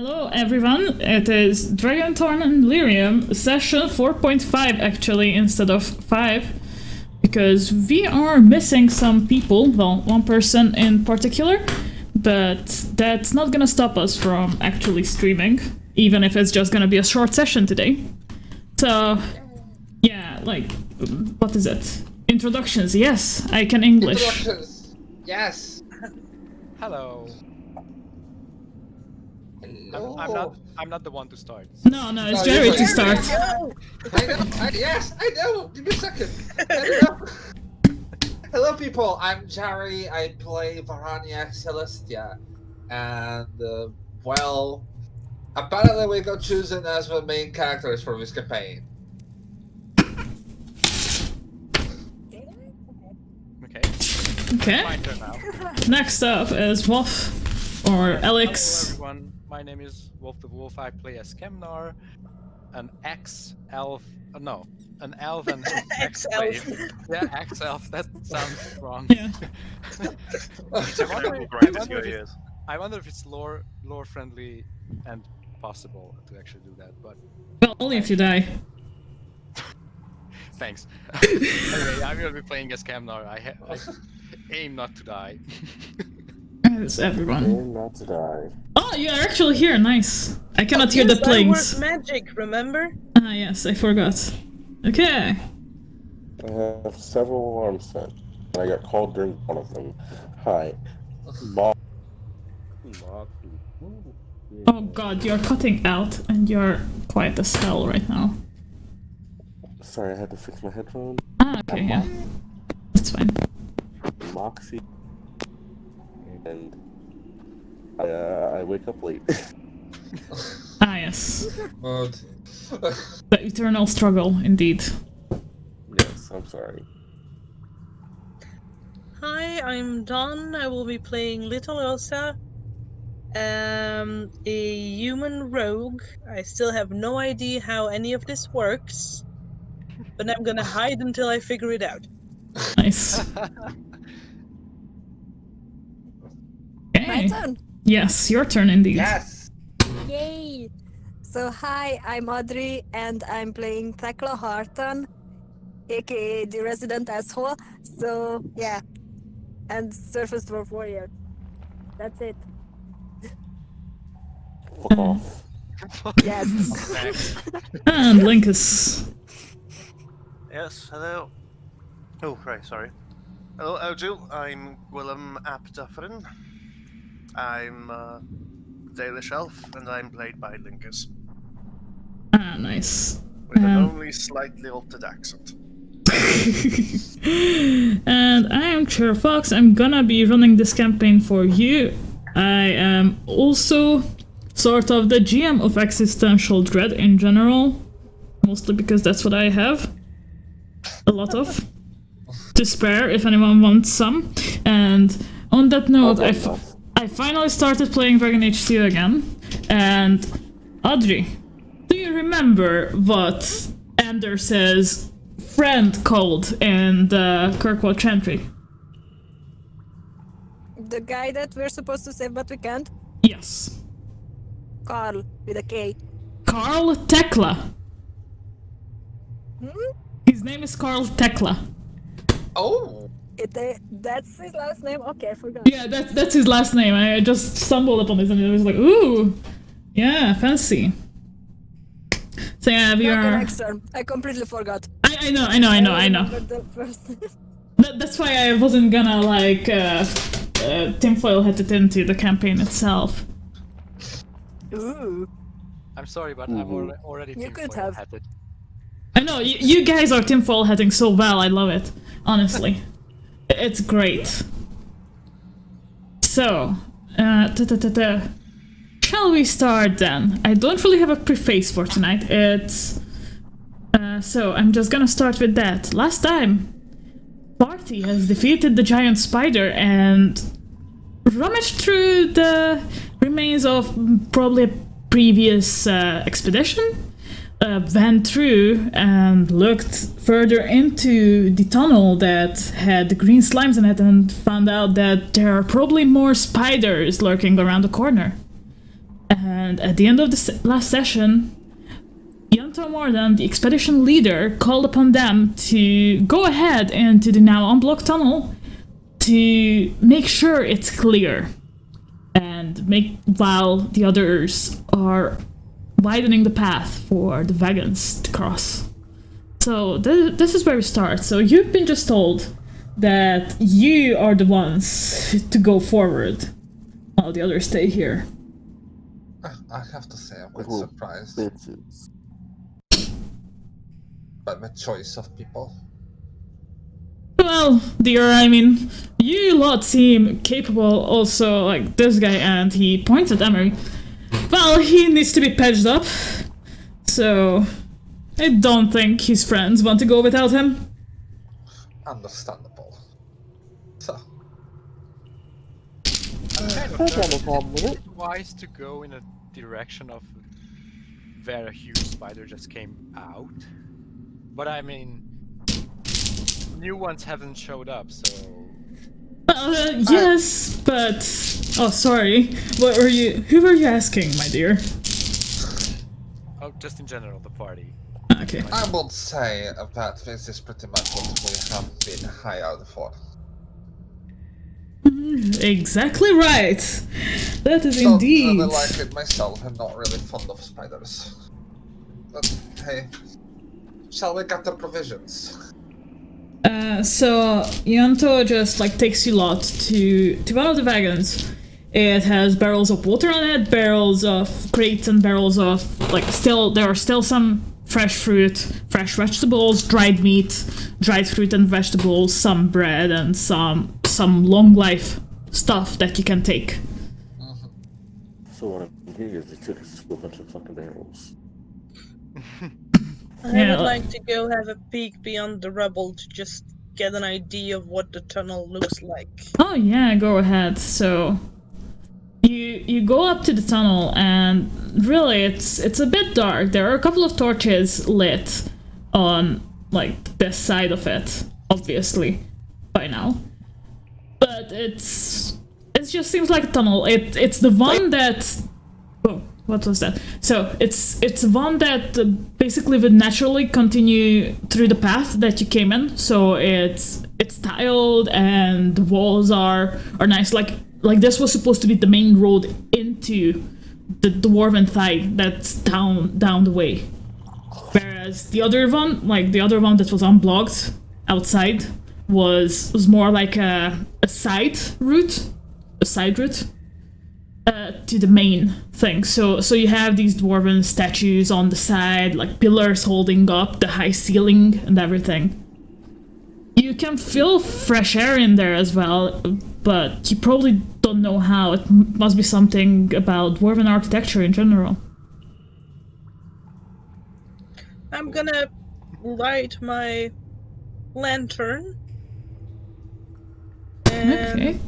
Hello everyone, it is Dragonthorn and Lyrium, session 4.5 actually instead of 5, because we are missing some people, well, one person in particular, but that's not gonna stop us from actually streaming, even if it's just gonna be a short session today. So, yeah, like, what is it? Introductions, yes, I can English. Introductions, yes. Hello. I'm not the one to start. No, it's Jerry to start. Yes, I know. Give me a second. Hello, people. I'm Jerry. I play Varania Celestia, and well, apparently we got chosen as the main characters for this campaign. Okay. My turn now. Next up is Wolf or Alex. Hello, everyone. My name is Wolf the Wolf. I play as Kemnar, an ex-elf. An elf and ex-elf. Yeah, ex-elf. That sounds wrong. Yeah. I wonder if it's lore friendly and possible to actually do that, but Well, only if you die. thanks. Anyway, I will be playing as Kemnar. I aim not to die. It's everyone. Aim not to die. Oh, you are actually here. Nice. I cannot hear the planes. I work magic, remember? Ah, yes, I forgot. Okay. I have several alarms set, and I got called during one of them. Hi. Oh god, you're cutting out and you're quiet as hell right now. Sorry, I had to fix my headphones. Ah, okay, yeah. That's fine. Moxie. And I wake up late. Ah, yes. Good. The eternal struggle, indeed. Yes, I'm sorry. Hi, I'm Don. I will be playing Little Elsa, a human rogue. I still have no idea how any of this works, but I'm gonna hide until I figure it out. Nice. My Okay. turn. Yes, your turn indeed. Yes. Yay! So hi, I'm Audrey and I'm playing Thekla Harton, aka the resident asshole. So yeah, and Surface Dwarf Warrior. That's it. Fuck off. Yes. And Linkus. Yes, hello. Oh, right, sorry. Hello, Elgil. I'm Willem ap Dufferin. I'm Dalish Elf, and I'm played by Linkus, Ah, nice. with an only slightly altered accent. And I am Chair Fox. I'm gonna be running this campaign for you. I am also sort of the GM of Existential Dread in general, mostly because that's what I have a lot of to spare if anyone wants some. And on that note, I finally started playing Dragon Age 2 again. And Audrey, do you remember what Anders's friend called in the Kirkwall Chantry? The guy that we're supposed to save but we can't? Yes. Carl with a K. Carl Tekla. His name is Carl Tekla. Oh. That's his last name? Okay, I forgot. Yeah, that's his last name. I just stumbled upon this and it was like, ooh, yeah, fancy. So yeah, we No are. connection. I completely forgot. I know. remember the first name. That's why I wasn't gonna like tinfoil hat it into the campaign itself. Ooh. I'm sorry, but I'm already You could tinfoil have. hatted. I know you guys are tinfoil hatting so well. I love it, honestly. It's great. So, shall we start then? I don't really have a preface for tonight. It's so I'm just gonna start with that. Last time, Party has defeated the giant spider and rummaged through the remains of probably a previous expedition. Went through and looked further into the tunnel that had the green slimes in it and found out that there are probably more spiders lurking around the corner. And at the end of the last session, Yanto Morden, the expedition leader, called upon them to go ahead into the now unblocked tunnel to make sure it's clear, and while the others are widening the path for the wagons to cross. So this is where we start. So you've been just told that you are the ones to go forward while the others stay here. I have to say I'm quite Oh, surprised bitches. by the choice of people. Well, dear, I mean, you lot seem capable also, like this guy, and he points at Emery. Well, he needs to be patched up, so I don't think his friends want to go without him. Understandable. So, I'm kind of I don't have a nervous. problem with it. Wise to go in a direction of where a huge spider just came out. But I mean, new ones haven't showed up, so... Yes, but... Oh, sorry. What were you... Who were you asking, my dear? Oh, just in general, the party. Okay. I would say that this is pretty much what we have been hired for. Exactly right. That is Don't indeed... really like it myself, I'm not really fond of spiders. But hey, shall we get the provisions? So Yanto just like takes you lot to one of the wagons. It has barrels of water on it, barrels of crates, and barrels of there are still some fresh fruit, fresh vegetables, dried meat, dried fruit and vegetables, some bread, and some long life stuff that you can take. So what I'm hearing is they took us to a bunch of fucking barrels. I would like to go have a peek beyond the rubble to just get an idea of what the tunnel looks like. Oh yeah, go ahead. So you go up to the tunnel, and really it's a bit dark. There are a couple of torches lit on like this side of it, obviously by now. But it just seems like a tunnel. It's the one that... Oh, what was that? So it's one that basically would naturally continue through the path that you came in. So it's tiled, and the walls are nice. Like this was supposed to be the main road into the dwarven side that's down the way. Whereas the other one that was unblocked outside was more like a side route to the main thing. So you have these dwarven statues on the side, like pillars holding up the high ceiling and everything. You can feel fresh air in there as well, but you probably don't know how. It must be something about dwarven architecture in general. I'm gonna light my lantern and Okay.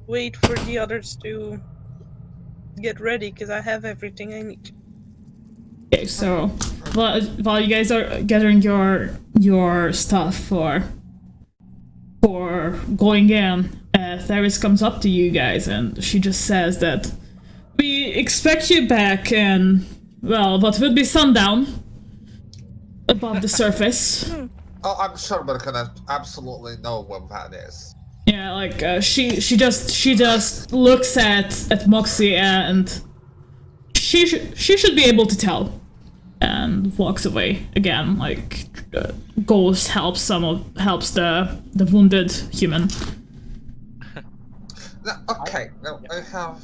wait for the others to get ready, because I have everything I need. Okay, so while you guys are gathering your stuff for going in, Theris comes up to you guys and she just says that we expect you back in, well, what would be sundown above the surface. Oh, I'm sure we're gonna absolutely know what that is. Yeah, like she just looks at Moxie, and she should be able to tell, and walks away again. Like goes helps the wounded human. Now, okay, now I have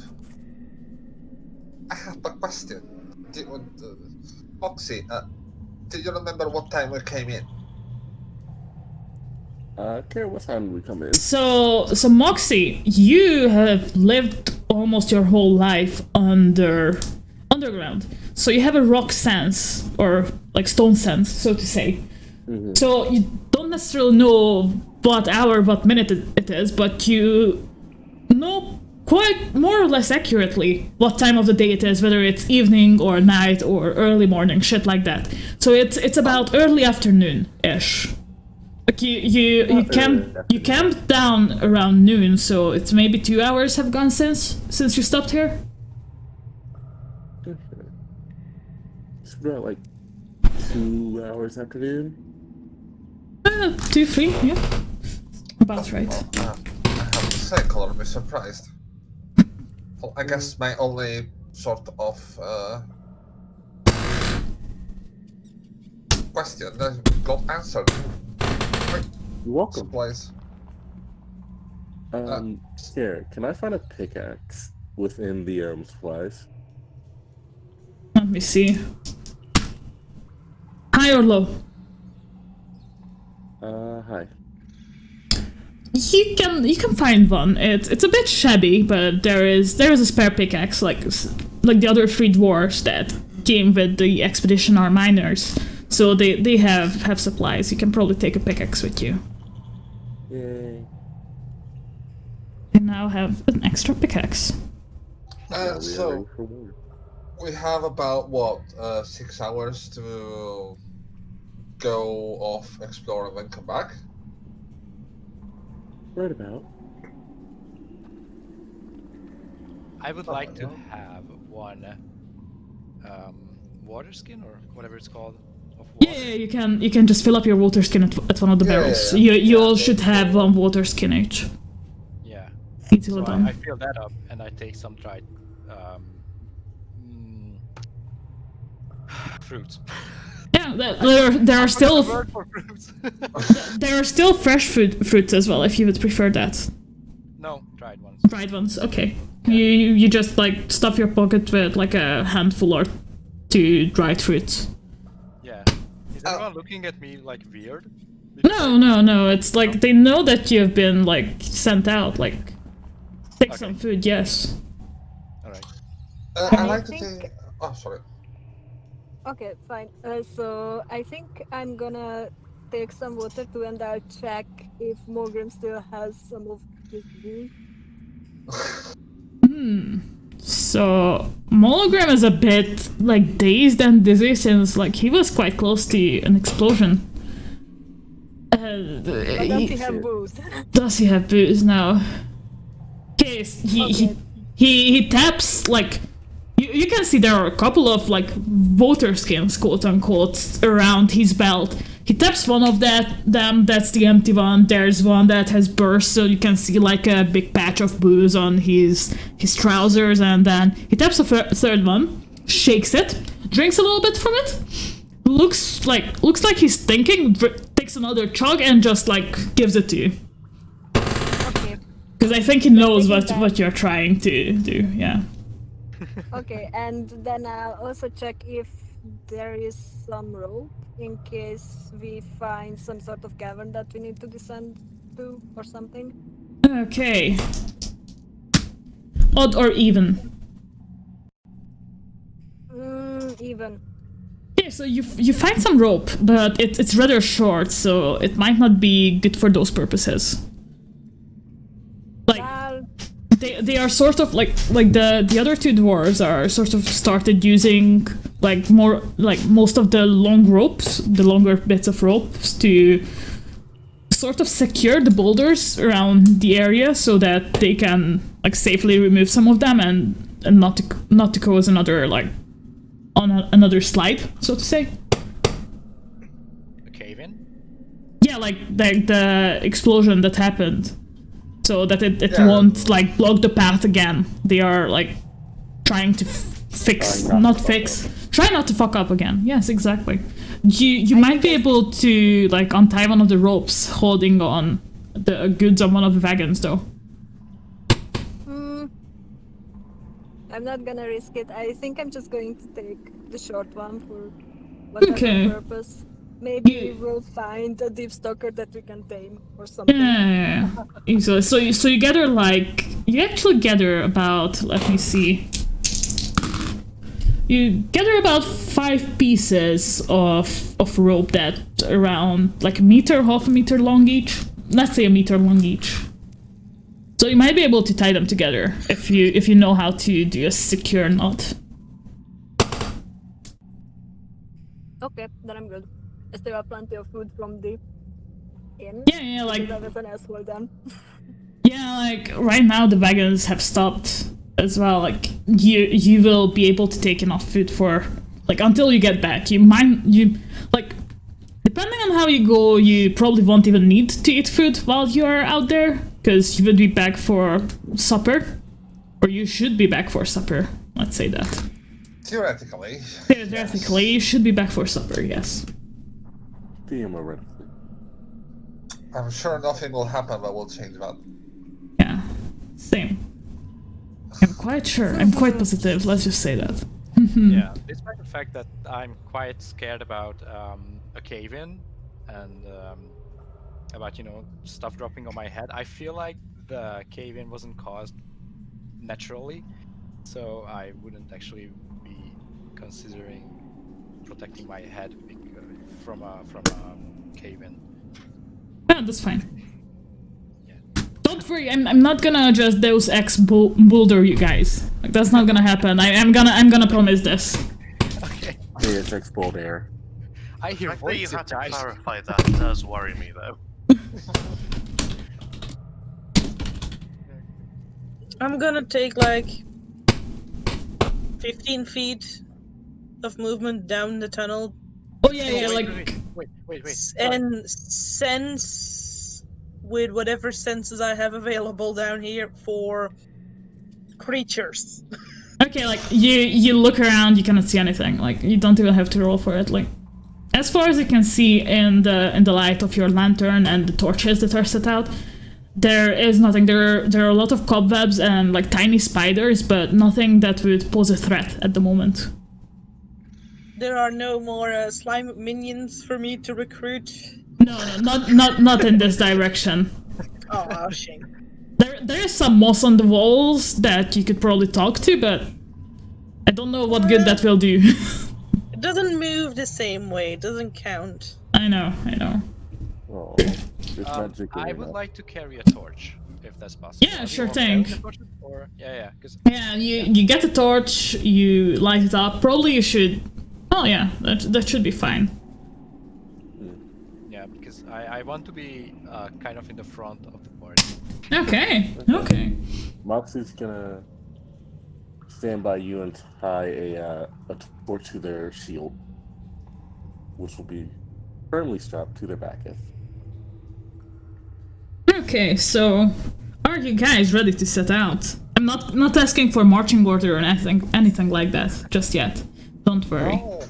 a question. Moxie, do you remember what time we came in? Kara, what time did we come in? So Moxie, you have lived almost your whole life underground. So you have a rock sense, or like stone sense, so to say. Mm-hmm. So you don't necessarily know what hour, what minute it is, but you know quite more or less accurately what time of the day it is, whether it's evening or night or early morning, shit like that. So it's about early afternoon-ish. Like you camped down around noon, so it's maybe 2 hours have gone since you stopped here. about like 2 hours after noon. 2, 3, yeah. About right. Well, I have to say, color me surprised. Well, I guess my only sort of question that got answered. You're welcome. Supplies. Here, can I find a pickaxe within the supplies? Let me see. High or low? Hi. You can find one. It's a bit shabby, but there is a spare pickaxe, like the other 3 dwarves that came with the expedition are miners, so they have supplies. You can probably take a pickaxe with you. Yay. You now have an extra pickaxe. Yeah, we are So ready for war. we have about what 6 hours to go off, explore, and then come back. Right about. I would like to have one water skin or whatever it's called of water. Yeah, you can just fill up your water skin at one of the Yeah, barrels. yeah. You all should have 1 water skin each. Yeah. Easily So done. I fill that up and I take some dried fruits. Yeah, there are still Word for fruits. there are still fresh fruits as well if you would prefer that. No, dried ones. Dried ones, okay. You just like stuff your pocket with like a handful or 2 dried fruits. Yeah. Is everyone looking at me like weird? No. It's like they know that you've been like sent out. Like, take Okay. some food. Yes. Alright. I I like to think- think. Oh, sorry. Okay, fine. So I think I'm gonna take some water too, and I'll check if Morgan still has some of his booze. So Monogram is a bit like dazed and dizzy since like he was quite close to an explosion. But does he have booze? Does he have booze now? Okay, Okay. he taps like you can see there are a couple of like water skins, quote unquote, around his belt. He taps one of them, that's the empty one. There's one that has burst, so you can see like a big patch of booze on his trousers, and then he taps a third one, shakes it, drinks a little bit from it. Looks like he's thinking, takes another chug, and just like gives it to you. Okay. Because I think he knows taking that. what you're trying to do. Yeah. Okay, and then I'll also check if there is some rope in case we find some sort of cavern that we need to descend to or something. Okay. Odd or even? Even. Yeah, so you find some rope, but it's rather short, so it might not be good for those purposes. Like Well, they are sort of like the other 2 dwarves are sort of started using like more like most of the long ropes, the longer bits of ropes to sort of secure the boulders around the area so that they can like safely remove some of them and not to cause another like another slide, so to say. A cave in? Yeah, like the explosion that happened, so that it Yeah. won't like block the path again. They are like trying to fix, Trying not not to fix, try not to fuck up again. Yes, exactly. You might be able to like untie one of the ropes holding on the goods on one of the wagons, though. I'm not gonna risk it. I think I'm just going to take the short one for whatever Okay. purpose. Maybe You- we'll find a deep stalker that we can tame or something. Yeah. Easily. So you gather like you actually gather about, let me see. You gather about 5 pieces of rope that around like a meter, half a meter long each. Let's say a meter long each. So you might be able to tie them together if you know how to do a secure knot. Okay, then I'm good. I still have plenty of food from the inn. Yeah, like Because I was an asshole then. yeah, like right now the wagons have stopped as well. Like you will be able to take enough food for Like, until you get back. Like, depending on how you go, you probably won't even need to eat food while you are out there, because you would be back for supper. Or you should be back for supper, let's say that. Theoretically. Theoretically, you should be back for supper, yes. Theoretically. I'm sure nothing will happen that will change that. Yeah, same. I'm quite sure, I'm quite positive, let's just say that. Yeah, despite the fact that I'm quite scared about a cave-in and about, stuff dropping on my head, I feel like the cave-in wasn't caused naturally, so I wouldn't actually be considering protecting my head from a cave-in. Yeah, that's fine. Don't worry, I'm not gonna just Deus Ex boulder you guys. Like, that's not gonna happen. I'm gonna promise this. Okay. Deus Ex boulder. I hear The fact that you voices, had to guys. clarify that does worry me, though. I'm gonna take like 15 feet of movement down the tunnel Oh yeah, Wait. and sense with whatever senses I have available down here for creatures. Okay, like, you look around, you cannot see anything. Like, you don't even have to roll for it. Like, as far as you can see in the light of your lantern and the torches that are set out, there is nothing. There are a lot of cobwebs and like tiny spiders, but nothing that would pose a threat at the moment. There are no more slime minions for me to recruit. No, not in this direction. Oh, shame. There is some moss on the walls that you could probably talk to, but I don't know what good that will do. It doesn't move the same way. It doesn't count. I know. Oh, it's magic. I would like to carry a torch, if that's possible. Yeah, Are you sure all thing. carrying the torches? Or yeah, because Yeah, you get a torch, you light it up. Probably you should. Oh yeah, that should be fine. yeah, because I want to be kind of in the front of the party. Okay. Moxie's gonna stand by you and tie a torch to their shield, which will be firmly strapped to their back. Okay, so are you guys ready to set out? I'm not asking for marching order or anything like that just yet. Don't worry. Oh,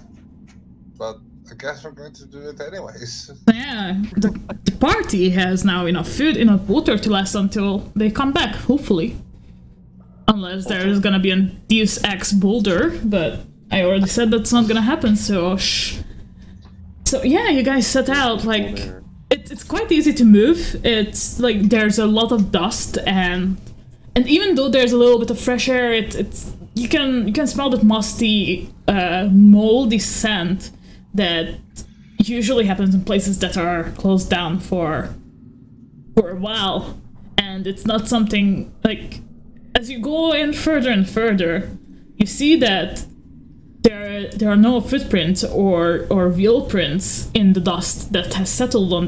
but I guess we're going to do it anyways. Yeah, the party has now enough food, enough water to last until they come back, hopefully. Unless there is gonna be a Deus Ex boulder, but I already said that's not gonna happen, so shh. So yeah, you guys set out, like, it's quite easy to move. It's like there's a lot of dust, and even though there's a little bit of fresh air, it's you can smell that musty, moldy scent that usually happens in places that are closed down for a while, and it's not something like. As you go in further and further, you see that there are no footprints or wheel prints in the dust that has settled on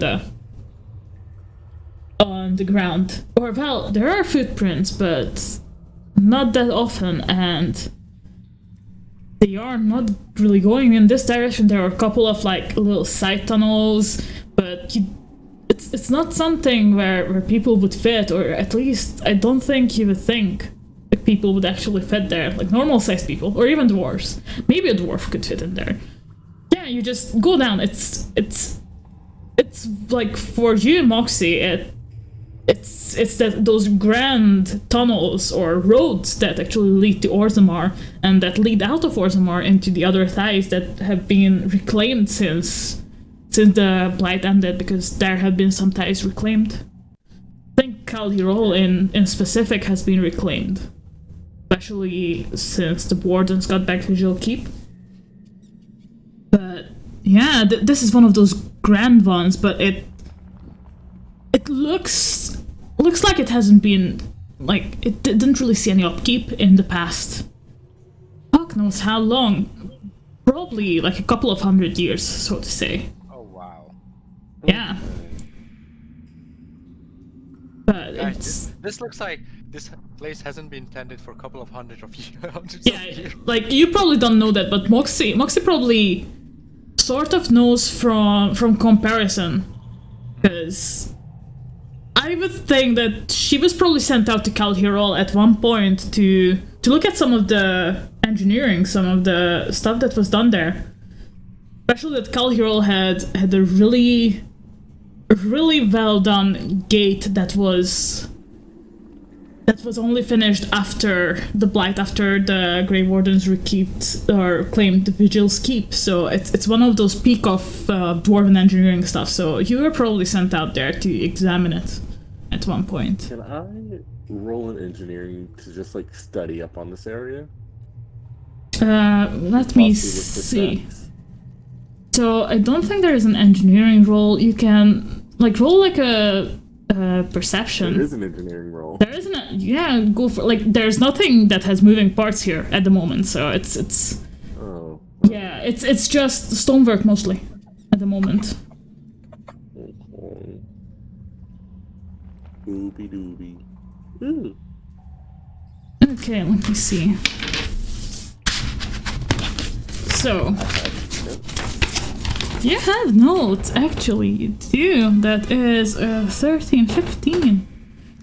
the ground. Or well, there are footprints, but not that often, and they are not really going in this direction. There are a couple of like little side tunnels, but it's not something where people would fit, or at least I don't think you would think that people would actually fit there, like normal-sized people, or even dwarves. Maybe a dwarf could fit in there. Yeah, you just go down. It's like for you, Moxie, it's that those grand tunnels or roads that actually lead to Orzammar and that lead out of Orzammar into the other thighs that have been reclaimed since the blight ended, because there have been some ties reclaimed. I think Caldirol in specific has been reclaimed, especially since the wardens got back to Visual Keep. But yeah, this is one of those grand ones, but it looks like it hasn't been, like, it didn't really see any upkeep in the past. Fuck knows how long. Probably like a couple of 100 years, so to say. Yeah. But Guys, it's... this this place hasn't been tended for a couple of hundreds of years. Yeah, like you probably don't know that, but Moxie probably sort of knows from comparison, because I would think that she was probably sent out to Calhirol at one point to look at some of the engineering, some of the stuff that was done there. Especially that Calhirol had a really well done gate that was only finished after the Blight, after the Grey Wardens claimed the Vigil's Keep. So it's one of those peak of dwarven engineering stuff. So you were probably sent out there to examine it at one point. Can I roll in engineering to just like study up on this area? Let me see. So I don't think there is an engineering roll. You can like roll like a perception. There is an engineering roll. There isn't. Yeah, go for like. There's nothing that has moving parts here at the moment, so it's. Oh. Yeah, it's just stonework mostly at the moment. Okay. Doobie doobie. Ooh. Okay, let me see. So. You have notes, actually, you do. That is 13, 15.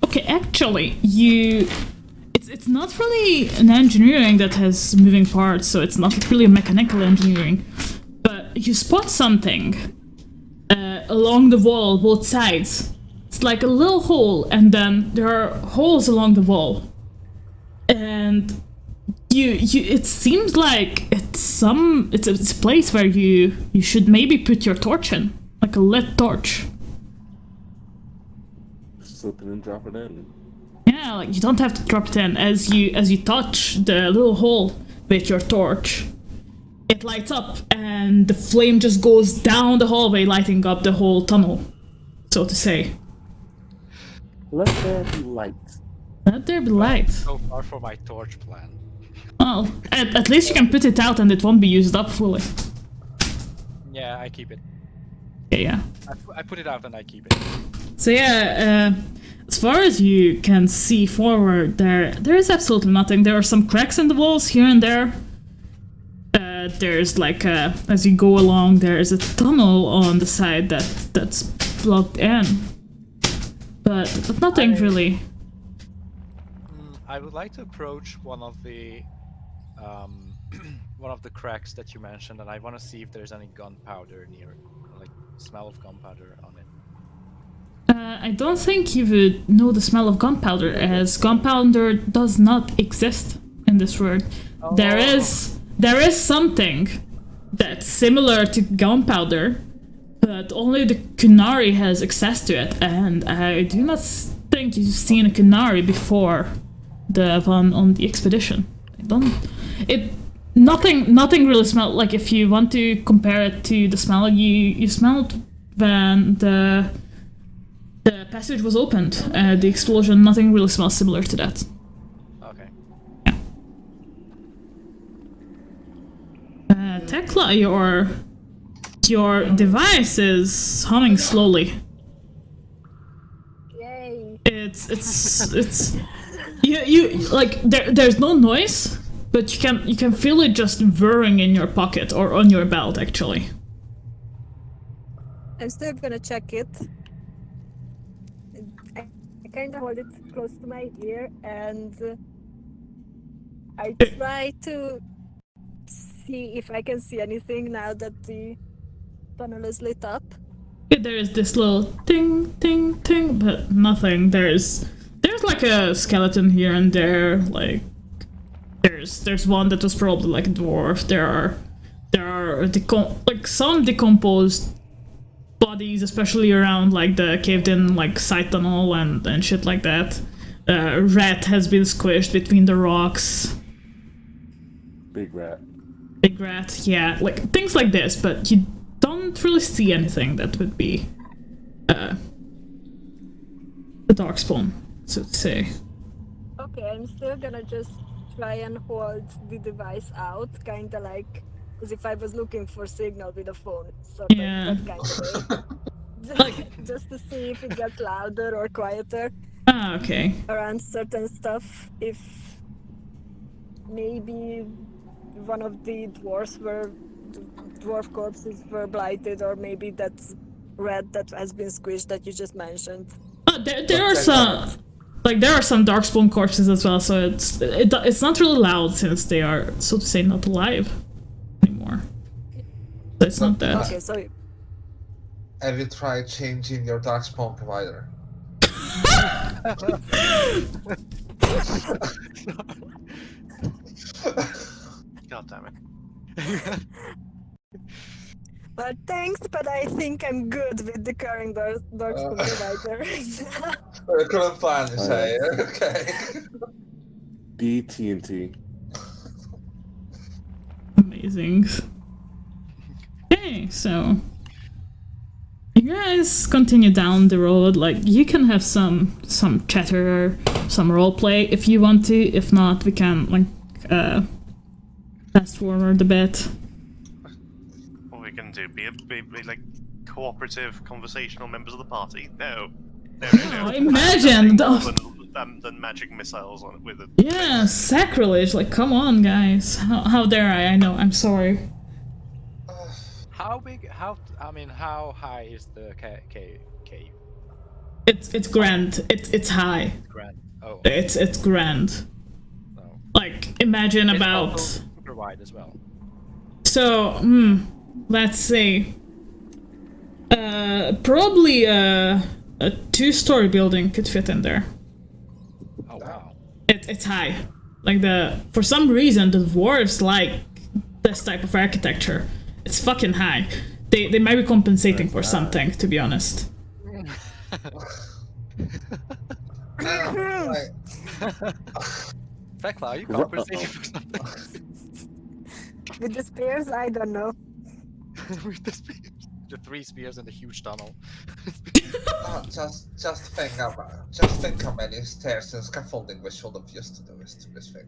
Okay, actually, it's not really an engineering that has moving parts, so it's not really a mechanical engineering. But you spot something along the wall, both sides. It's like a little hole, and then there are holes along the wall. And it seems like it's a place where you should maybe put your torch in, like a lit torch. Slip it and drop it in. Yeah, like you don't have to drop it in. As you touch the little hole with your torch, it lights up and the flame just goes down the hallway, lighting up the whole tunnel, so to say. Let there be light. Let there be light. So far for my torch plan. Well, at least you can put it out and it won't be used up fully. Yeah, I keep it. Yeah. I put it out and I keep it. So yeah, as far as you can see forward, there is absolutely nothing. There are some cracks in the walls here and there. There's like as you go along, there is a tunnel on the side that's plugged in, but nothing really. I would like to approach one of the cracks that you mentioned, and I want to see if there's any gunpowder near it, like smell of gunpowder on it. I don't think you would know the smell of gunpowder, as gunpowder does not exist in this world. Oh. There is something that's similar to gunpowder, but only the Kunari has access to it, and I do not think you've seen a Kunari before the one on the expedition. Nothing really smelled like. If you want to compare it to the smell you smelled when the passage was opened, the explosion, nothing really smells similar to that. Okay. Yeah. Tekla, your device is humming slowly. Yay! It's you like there's no noise, but you can feel it just whirring in your pocket or on your belt actually. I'm still gonna check it. I kind of hold it close to my ear and I try to see if I can see anything now that the tunnel is lit up. Yeah, there is this little ting ting ting, but nothing. There's like a skeleton here and there. Like there's one that was probably like a dwarf. There are some decomposed bodies, especially around like the caved in like side tunnel and shit like that. Rat has been squished between the rocks. Big rat. Big rat, yeah, like things like this, but you don't really see anything that would be a darkspawn, so to say. Okay, I'm still gonna just try and hold the device out, kinda like as if I was looking for signal with a phone, sort Yeah. of that kind of way. Just to see if it gets louder or quieter. Ah, okay. around certain stuff. If maybe one of the dwarf corpses were blighted, or maybe that's red that has been squished that you just mentioned. There are some, like there are some darkspawn corpses as well, so it's not really loud since they are, so to say, not alive anymore. So it's not that. Okay, so Have you tried changing your darkspawn provider? God damn it. well, thanks, but I think I'm good with the current darkspawn provider. Couldn't plan, you say? Okay. DTNT. Amazing. Okay, so you guys continue down the road. Like you can have some chatter, some roleplay if you want to. If not, we can like fast forward a bit. What we can do? Be like cooperative, conversational members of the party? No. Oh, imagine than magic missiles on it with it. Yeah, sacrilege! Like, come on, guys. How dare I? I know. I'm sorry. How big? How high is the cave? It's grand. It's high. Grand. Oh. It's grand. No. Like, imagine It's about. also super wide as well. So, let's say, probably a 2-story building could fit in there. Oh wow. It's high. Like for some reason the dwarves like this type of architecture. It's fucking high. They might be compensating for something, to be honest. Thekla, are you compensating for something? With the spears, I don't know. With the spears. The 3 spears and the huge tunnel. Just think how many stairs and scaffolding we should have used to do this thing.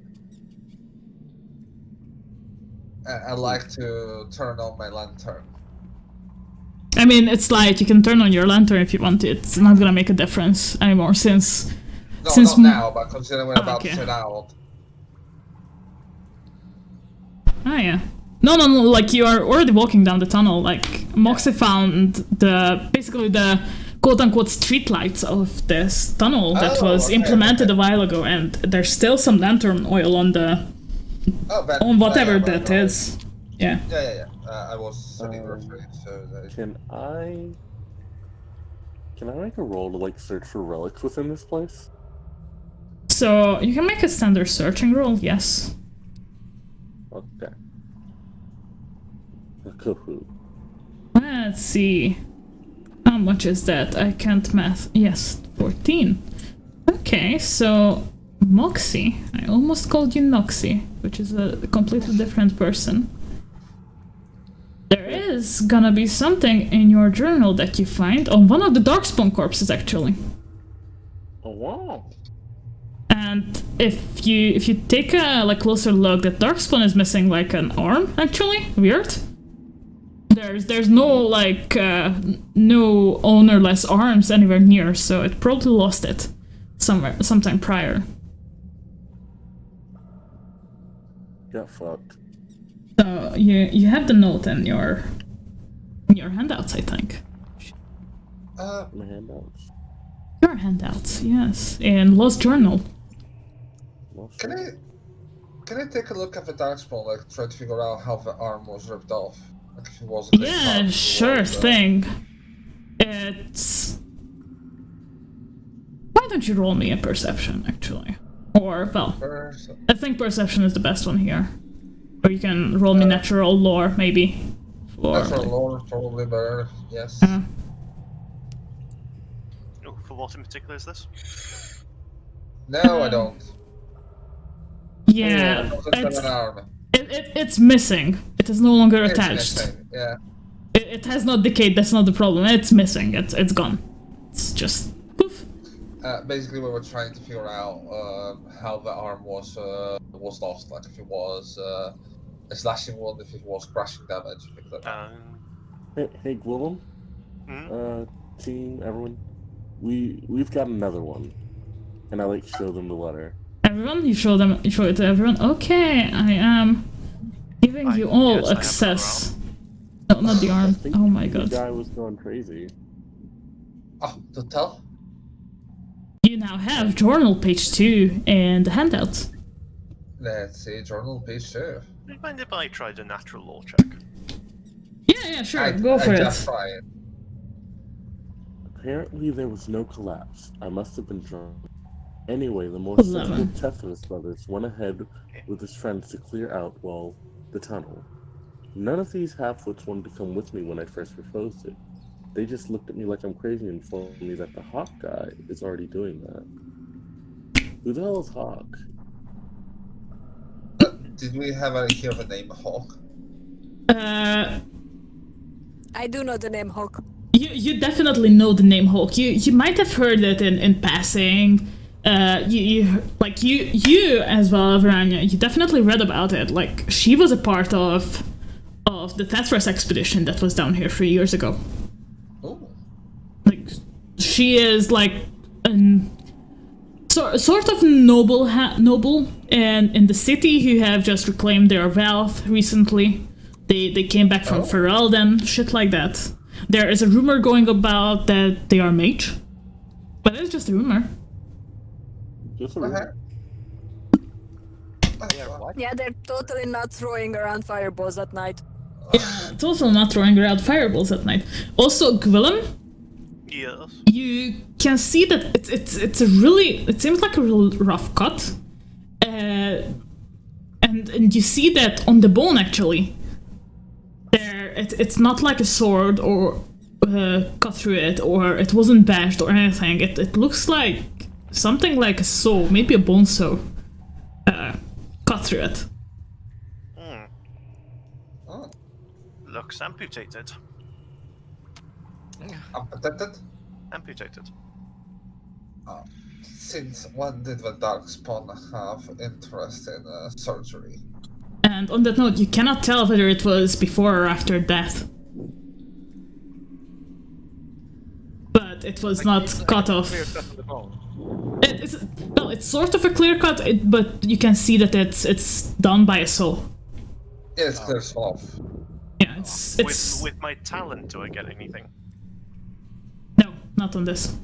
I like to turn on my lantern. I mean, it's light. You can turn on your lantern if you want to. It's not gonna make a difference anymore since. No, since not now, but considering we're about okay. to sit out. Ah, yeah. No, like you are already walking down the tunnel. Like Moxie found basically the quote-unquote streetlights of this tunnel that was implemented a while ago, and there's still some lantern oil on on whatever that is. Yeah. Yeah. I was sitting referring to. Can I make a roll to like search for relics within this place? So you can make a standard searching roll, yes. Okay. Cool. Let's see. How much is that? I can't math. Yes, 14. Okay, so Moxie. I almost called you Noxie, which is a completely different person. There is gonna be something in your journal that you find on one of the darkspawn corpses, actually. Oh wow. And if you take a closer look, that darkspawn is missing like an arm, actually. Weird. There's no no ownerless arms anywhere near, so it probably lost it sometime prior. Got fucked. So you have the note in your handouts, I think. My handouts. Your handouts, yes, in Lost Journal. Can I take a look at the darkspawn, like try to figure out how the arm was ripped off? Like if it was a Yeah, sure thing. It's. Why don't you roll me a perception, actually? Or, well, I think perception is the best one here. Or you can roll me natural lore, maybe. Natural lore, probably better, yes. Oh, for what in particular is this? No, I don't. Yeah, it's missing. It is no longer attached. Missing, yeah. It has not decayed, that's not the problem. It's missing, it's gone. It's just poof. Basically, we were trying to figure out how the arm was lost. Like if it was a slashing wound, if it was crushing damage. Hey, Gwillem. Team, everyone. We've got another one. And I show them the letter. Everyone? You show it to everyone? Okay, I am giving you all yes, I have access. No, not the arm. Oh my The god. guy was going crazy. Oh, to tell? You now have journal page 2 and the handout. Let's see, journal page 2. Do you mind if I tried a natural law check? Yeah, sure, go for I it. just try it. Apparently there was no collapse. I must have been drunk. Anyway, the more 11. sensible Tethys brothers went ahead with his friends to clear out, well, the tunnel. None of these half-wits wanted to come with me when I first proposed it. They just looked at me like I'm crazy and informed me that the Hawk guy is already doing that. Who the hell is Hawk? Did we have any hear the name Hawk? I do know the name Hawk. You definitely know the name Hawk. You might have heard it in passing. You as well, Verania, you definitely read about it. Like, she was a part of the Tethras expedition that was down here 3 years ago. Oh. Like, she is like sort of noble and in the city who have just reclaimed their wealth recently. They came back from Ferelden, shit like that. There is a rumor going about that they are mage, but it's just a rumor. Just a rumor. Yeah, they're totally not throwing around fireballs at night. Yeah, it's also not throwing around fireballs at night. Also, Gwillem, Yes. you can see that it seems like a real rough cut, and you see that on the bone actually. It's not like a sword or cut through it, or it wasn't bashed or anything. It looks like something like a saw, maybe a bone saw, cut through it. Oh. Looks amputated. Amputated? Amputated. Since when did the Darkspawn have interest in surgery? And on that note, you cannot tell whether it was before or after death. But it was not cut off. Clear cut on the bone. It's sort of a clear cut, but you can see that it's done by a saw. Yeah, it's clear off. Yeah, it's With my talent, do I get anything? no, not on this.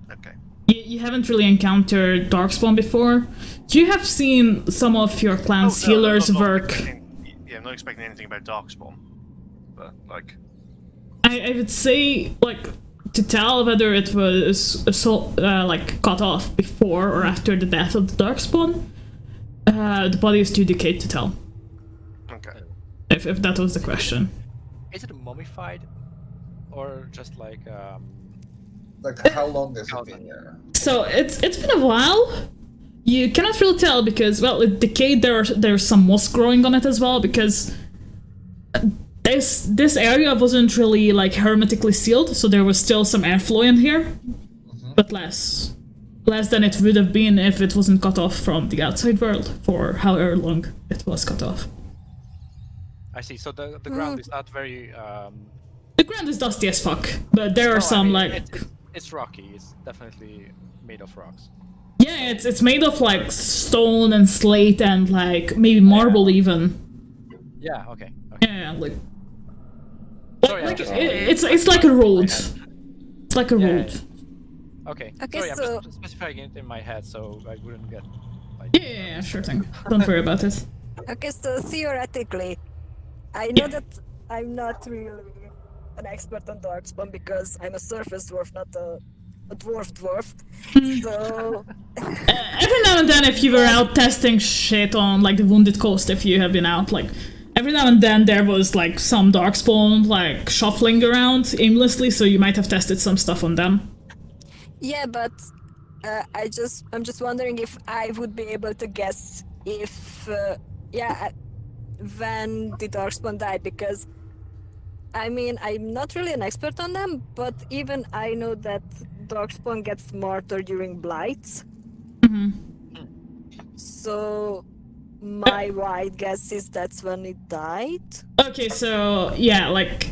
Okay. You haven't really encountered Darkspawn before. You have seen some of your clan's healers work. I'm not expecting anything about Darkspawn. But, like... I would say, like, to tell whether it was cut off before or after the death of the Darkspawn, the body is too decayed to tell. Okay. If that was the question. Is it mummified, or just like Like, how long has it been there? So it's been a while. You cannot really tell because, well, it decayed. There's some moss growing on it as well because this area wasn't really like hermetically sealed, so there was still some airflow in here, but less than it would have been if it wasn't cut off from the outside world for however long it was cut off. I see. So the ground is not very. The ground is dusty as fuck, but there are some It's rocky. It's definitely made of rocks. Yeah, it's made of like stone and slate and like maybe marble even. Yeah. Okay. Yeah, like Sorry, it's like a road. It's like a road. Okay. Okay, Sorry, so- I'm just specifying it in my head so I wouldn't get. Like, Yeah, sure thing. Don't worry about it. Okay, so theoretically, I know that I'm not really an expert on Darkspawn because I'm a surface dwarf, not a dwarf. So Every now and then, if you were out testing shit on like the Wounded Coast, if you have been out, like every now and then there was like some Darkspawn like shuffling around aimlessly, so you might have tested some stuff on them. yeah, but I'm just wondering if I would be able to guess if when the Darkspawn died, because I mean I'm not really an expert on them, but even I know that Darkspawn gets martyred during blights. So my wide guess is that's when it died. Okay, so yeah, like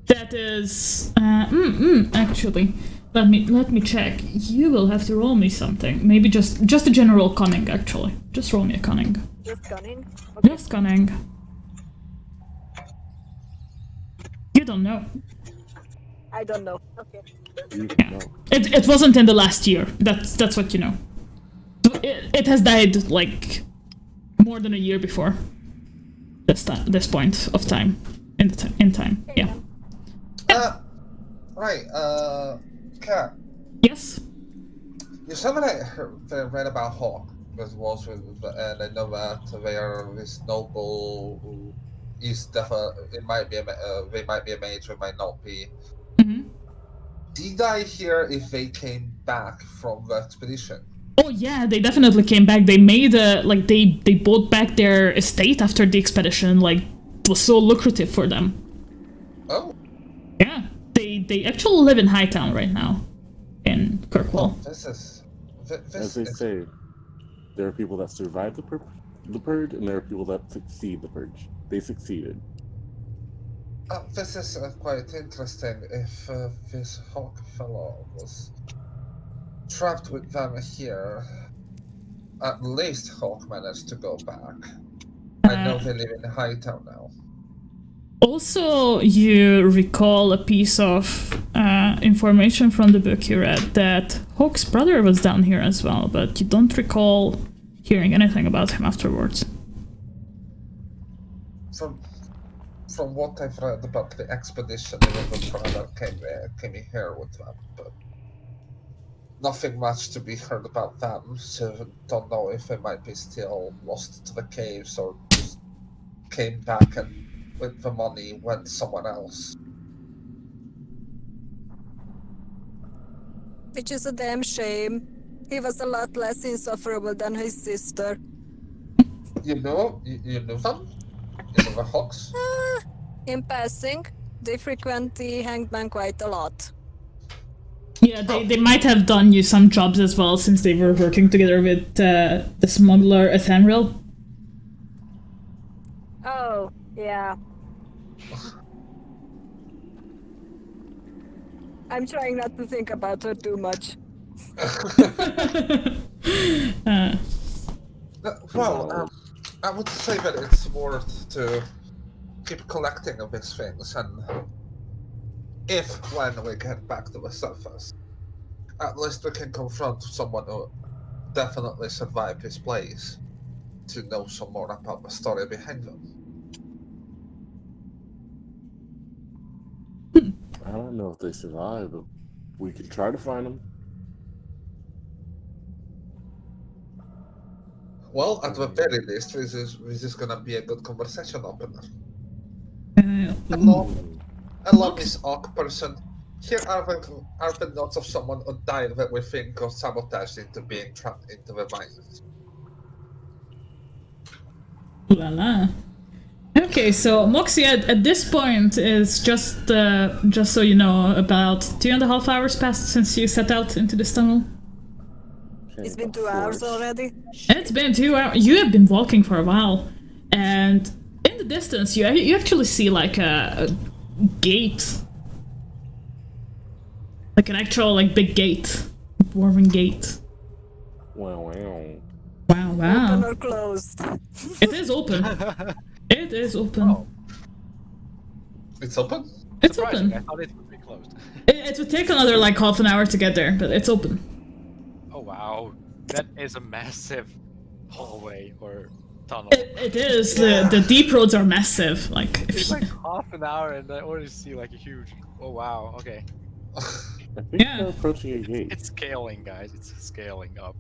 that is actually let me check. You will have to roll me something. Maybe just a general cunning, actually. Just roll me a cunning. Just cunning. Okay. Just cunning. You don't know. I don't know. Okay. Yeah. It wasn't in the last year. That's what you know. It has died like more than a year before this point of time in time. Yeah. Right. Kat. Yes. You said that I read about Hawk, and I know that they are this noble who is definitely. It might be they might be a mage, they might not be. Mm-hmm. Did I hear if they came back from the expedition? Oh yeah, they definitely came back. They made they bought back their estate after the expedition. Like, it was so lucrative for them. Oh. Yeah, they actually live in Hightown right now, in Kirkwall. This As they say, there are people that survive the purge, and there are people that succeed the purge. They succeeded. This is quite interesting. If this Hawk fellow was trapped with them here, at least Hawk managed to go back. I know they live in Hightown now. Also, you recall a piece of information from the book you read that Hawk's brother was down here as well, but you don't recall hearing anything about him afterwards. From what I've read about the expedition, the little brother came here with them, but nothing much to be heard about them, so don't know if they might be still lost to the caves or just came back and with the money went somewhere else. Which is a damn shame. He was a lot less insufferable than his sister. You knew them? You know the Hawks? In passing, they frequent the Hangman quite a lot. Yeah, they might have done you some jobs as well, since they were working together with the smuggler Ethanriel. Oh, yeah. I'm trying not to think about her too much. Well, I would say that it's worth to keep collecting of these things, and when we get back to the surface, at least we can confront someone who definitely survived this place to know some more about the story behind them. I don't know if they survive, but we can try to find them. Well, at the very least, this is gonna be a good conversation opener. Hello, Miss Oak person. Here are the notes of someone who died that we think got sabotaged into being trapped into the mines. La la. Okay, so Moxie at this point is just so you know, about 2.5 hours passed since you set out into this tunnel. It's been 2 hours already. It's been 2 hours. You have been walking for a while, and in the distance, you actually see like a gate, like an actual big gate, dwarven gate. Wow. Wow. Open or closed? It is open. It is open. Oh. It's open? It's Surprising, open. I thought it would be closed. It would take another half an hour to get there, but it's open. Oh wow, that is a massive hallway or tunnel. It is. The deep roads are massive. It's like half an hour and I already see a huge... Oh wow, okay. I think Yeah. we're approaching a gate. It's scaling, guys. It's scaling up.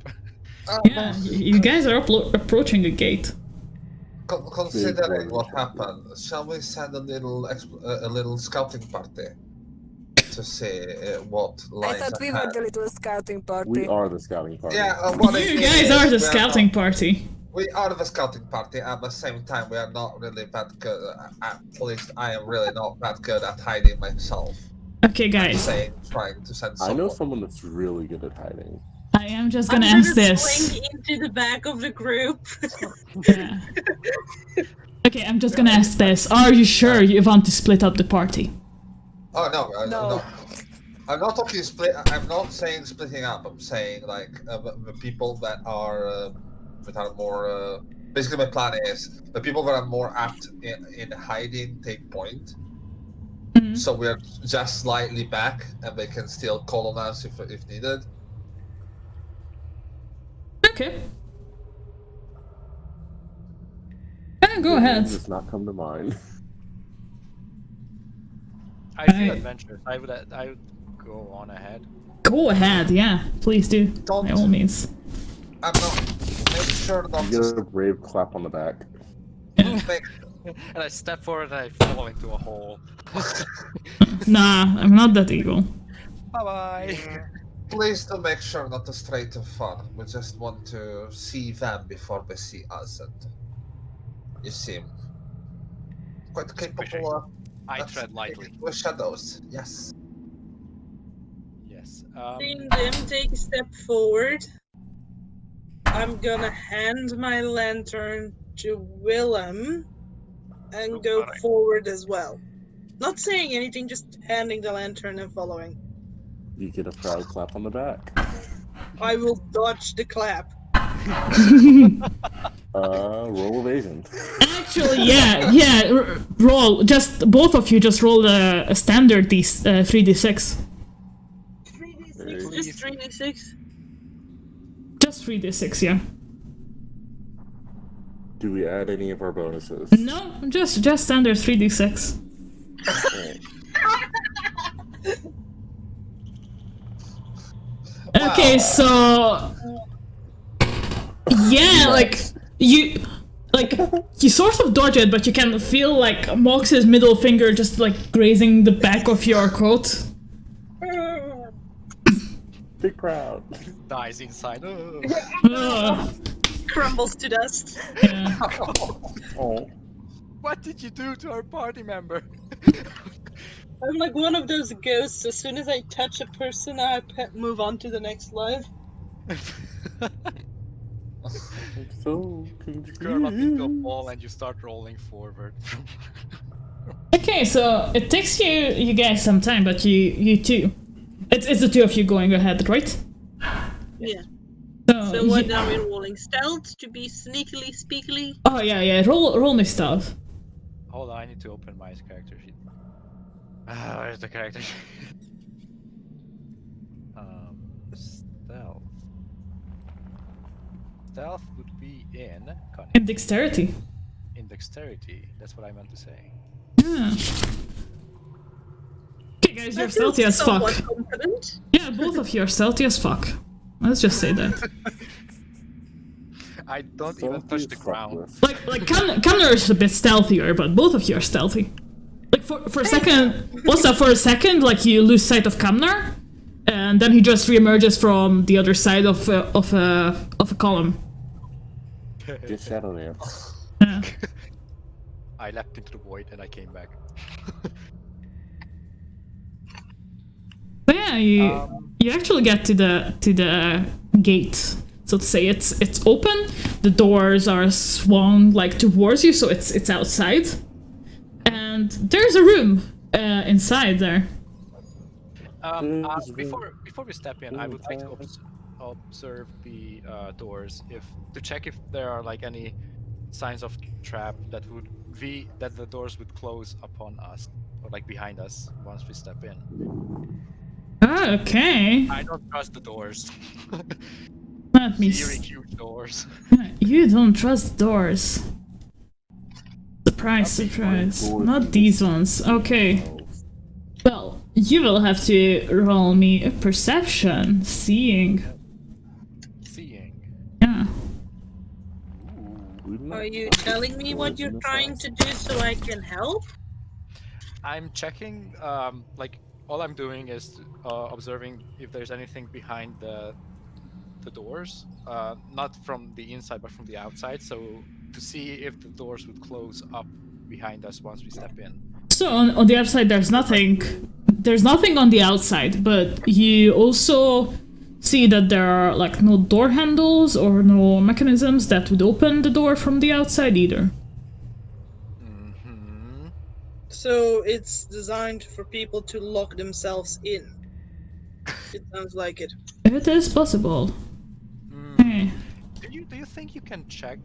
Yeah, you guys are approaching a gate. Considering what happened, shall we send a little scouting party to see what I lies thought we were ahead? the little scouting party. We are the scouting party. Yeah, what I You mean guys is are the we scouting not- party. We are the scouting party. At the same time, we are not really that good. At least I am really not that good at hiding myself. Okay, guys. Trying to send I someone. know someone that's really good at hiding. I am just gonna I'm ask gonna this. swing into the back of the group. Yeah. Okay, I'm just gonna ask this. Are you sure you want to split up the party? Oh no, No. I'm not talking split. I'm not saying splitting up. I'm saying like the people that are more. Basically, my plan is the people that are more apt in hiding take point. Mhm. So we're just slightly back, and they can still call on us if needed. Okay. Go Your ahead. name does not come to mind. I feel I- adventurous. I would go on ahead. Go ahead, yeah. Please do. Don't. By all means. I'm not. Make sure not You get to a brave clap on the back. make. And I step forward and I fall into a hole. Nah, I'm not that evil. Bye bye. Please do make sure not to stray too far. We just want to see them before they see us, and you seem quite capable of. I tread lightly. With shadows, yes. Yes. Seeing them take a step forward, I'm gonna hand my lantern to Willem and go alright. forward as well. Not saying anything, just handing the lantern and following. You get a proud clap on the back. I will dodge the clap. Roll evasion. Actually, yeah. Roll. Just both of you just roll a standard 3d6. 3d6, just 3d6. Just 3d6, yeah. Do we add any of our bonuses? No, just standard 3d6. Alright. Okay, so yeah, like you sort of dodge it, but you can feel like Mox's middle finger just like grazing the back of your coat. Big crowd. Dies inside. Oh. Ugh. Crumbles to dust. Yeah. Oh. What did you do to our party member? I'm like one of those ghosts. As soon as I touch a person, I move on to the next life. I'm so confused. Curl up into a ball and you start rolling forward. Okay, so it takes you guys some time, but you two, it's the two of you going ahead, right? Yeah. So, So what are we rolling? Stealth to be sneakily, speakily? Oh yeah. Roll me stealth. Hold on, I need to open my character sheet. Where's the character sheet? Stealth. Stealth would be in cunning. And dexterity. In dexterity. That's what I meant to say. Yeah. Okay, guys, you're stealthy as fuck. Somewhat confident. Yeah, both of you are stealthy as fuck. Let's just say that. I don't even touch the ground. Like Kamner is a bit stealthier, but both of you are stealthy. Like for a second, also for a second, like you lose sight of Kamner, and then he just reemerges from the other side of a column. Get shadow dance. Yeah. I leapt into the void and I came back. But yeah, you actually get to the gate. So to say, it's open. The doors are swung like towards you, so it's outside, and there's a room inside there. Before we step in, I would like to observe the doors to check if there are like any signs of trap that the doors would close upon us or like behind us once we step in. Okay. I don't trust the doors. Let me. Very huge doors. You don't trust doors. Surprise, surprise. Not these ones. Okay. Well, you will have to roll me a perception. Seeing. Yeah. Are you telling me what you're trying to do so I can help? I'm checking, like, all I'm doing is observing if there's anything behind the doors, not from the inside but from the outside, so to see if the doors would close up behind us once we step in. So on the outside there's nothing on the outside, but you also see that there are like no door handles or no mechanisms that would open the door from the outside either. So it's designed for people to lock themselves in. It sounds like it. It is possible. Hmm. Hey. Do you think you can check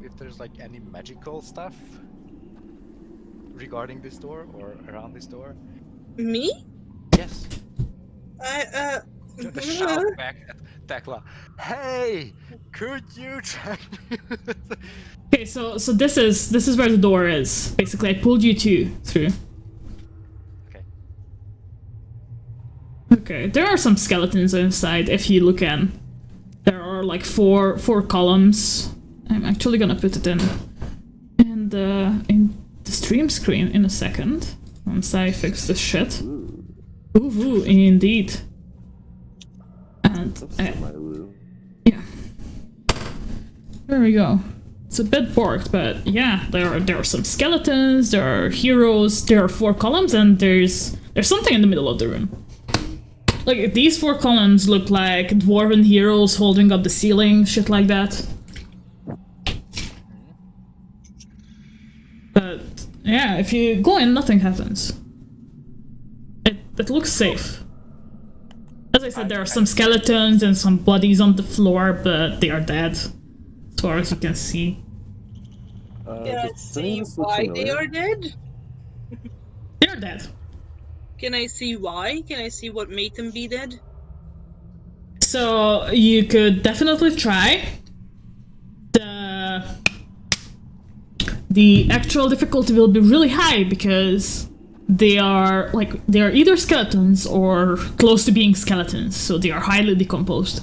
if there's like any magical stuff regarding this door or around this door? Me? Yes. I The shout back at Tekla. Hey, could you check? Okay, so this is where the door is. Basically, I pulled you through. Okay. Okay, there are some skeletons inside if you look in. There are like four columns. I'm actually gonna put it in the stream screen in a second once I fix this shit. Ooh, indeed. And yeah, there we go. It's a bit borked, but yeah, there are some skeletons, there are heroes, there are 4 columns, and there's something in the middle of the room. Like, these 4 columns look like dwarven heroes holding up the ceiling, shit like that. But yeah, if you go in, nothing happens. It looks safe. As I said, there are some skeletons and some bodies on the floor, but they are dead, as far as you can see. can I see why they are dead? They are dead. Can I see why? Can I see what made them be dead? So you could definitely try. The actual difficulty will be really high because they are either skeletons or close to being skeletons, so they are highly decomposed.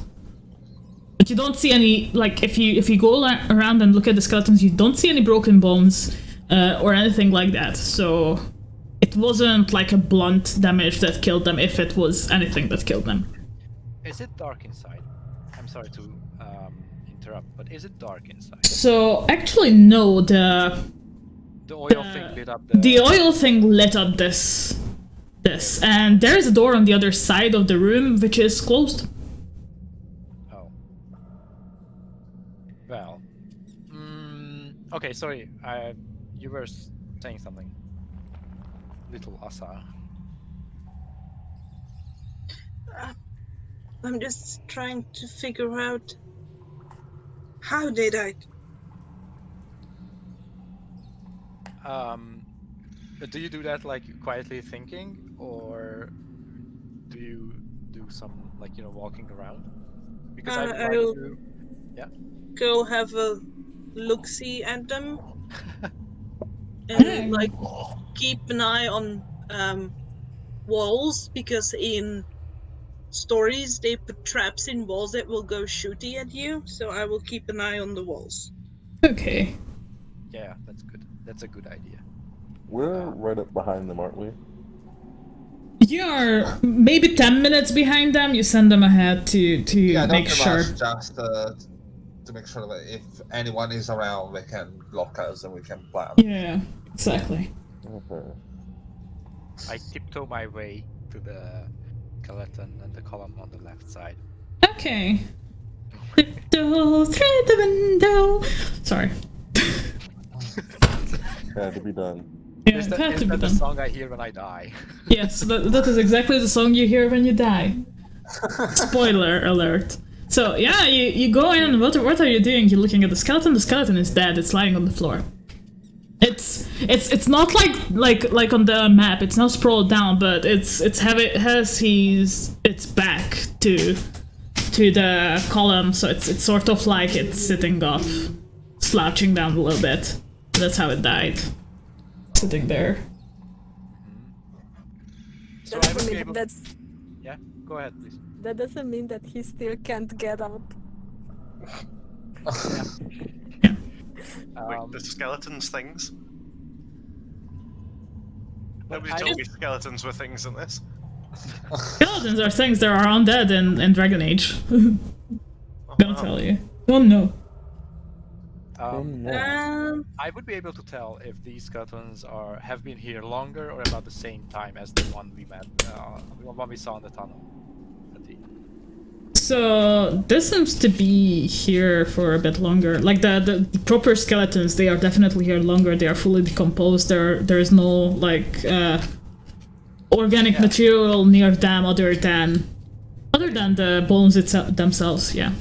But you don't see any, like, if you go around and look at the skeletons, you don't see any broken bones or anything like that. So it wasn't like a blunt damage that killed them, if it was anything that killed them. Is it dark inside? I'm sorry to interrupt, but is it dark inside? So actually, no. The oil thing lit up the oil thing lit up this, and there is a door on the other side of the room which is closed. Oh. Well. Okay, sorry. You were saying something. Little Asa. I'm just trying to figure out how they died. Do you do that like quietly thinking, or do you do some like walking around? Because I'll yeah. go have a look-see at them and like keep an eye on walls, because in stories they put traps in walls that will go shooty at you, so I will keep an eye on the walls. Okay. Yeah, that's good. That's a good idea. We're right up behind them, aren't we? You are maybe 10 minutes behind them. You send them ahead to make sure. Just to make sure that if anyone is around, they can block us and we can plan. Yeah, exactly. Okay. I tiptoe my way to the skeleton and the column on the left side. Okay. Tiptoe through the window. Sorry. Had to be done. Yeah, Is it that, had is to be that the done. song I hear when I die? Yes, that is exactly the song you hear when you die. Spoiler alert. So yeah, you go in. What are you doing? You're looking at the skeleton. The skeleton is dead. It's lying on the floor. It's not like on the map. It's not sprawled down, but it has its back to the column. So it's sort of like it's sitting up, slouching down a little bit. That's how it died. Sitting there. So That I would doesn't be mean able. that's Yeah, go ahead, please. that doesn't mean that he still can't get up. Wait, the skeletons things? But Nobody I told don't- me skeletons were things in this. Skeletons are things that are undead in Dragon Age. Gonna tell you. Oh no. I would be able to tell if these skeletons have been here longer or about the same time as the one we met, the one we saw in the tunnel. So this seems to be here for a bit longer. Like the proper skeletons, they are definitely here longer. They are fully decomposed. There is no like organic material near them other than than the bones themselves, yeah.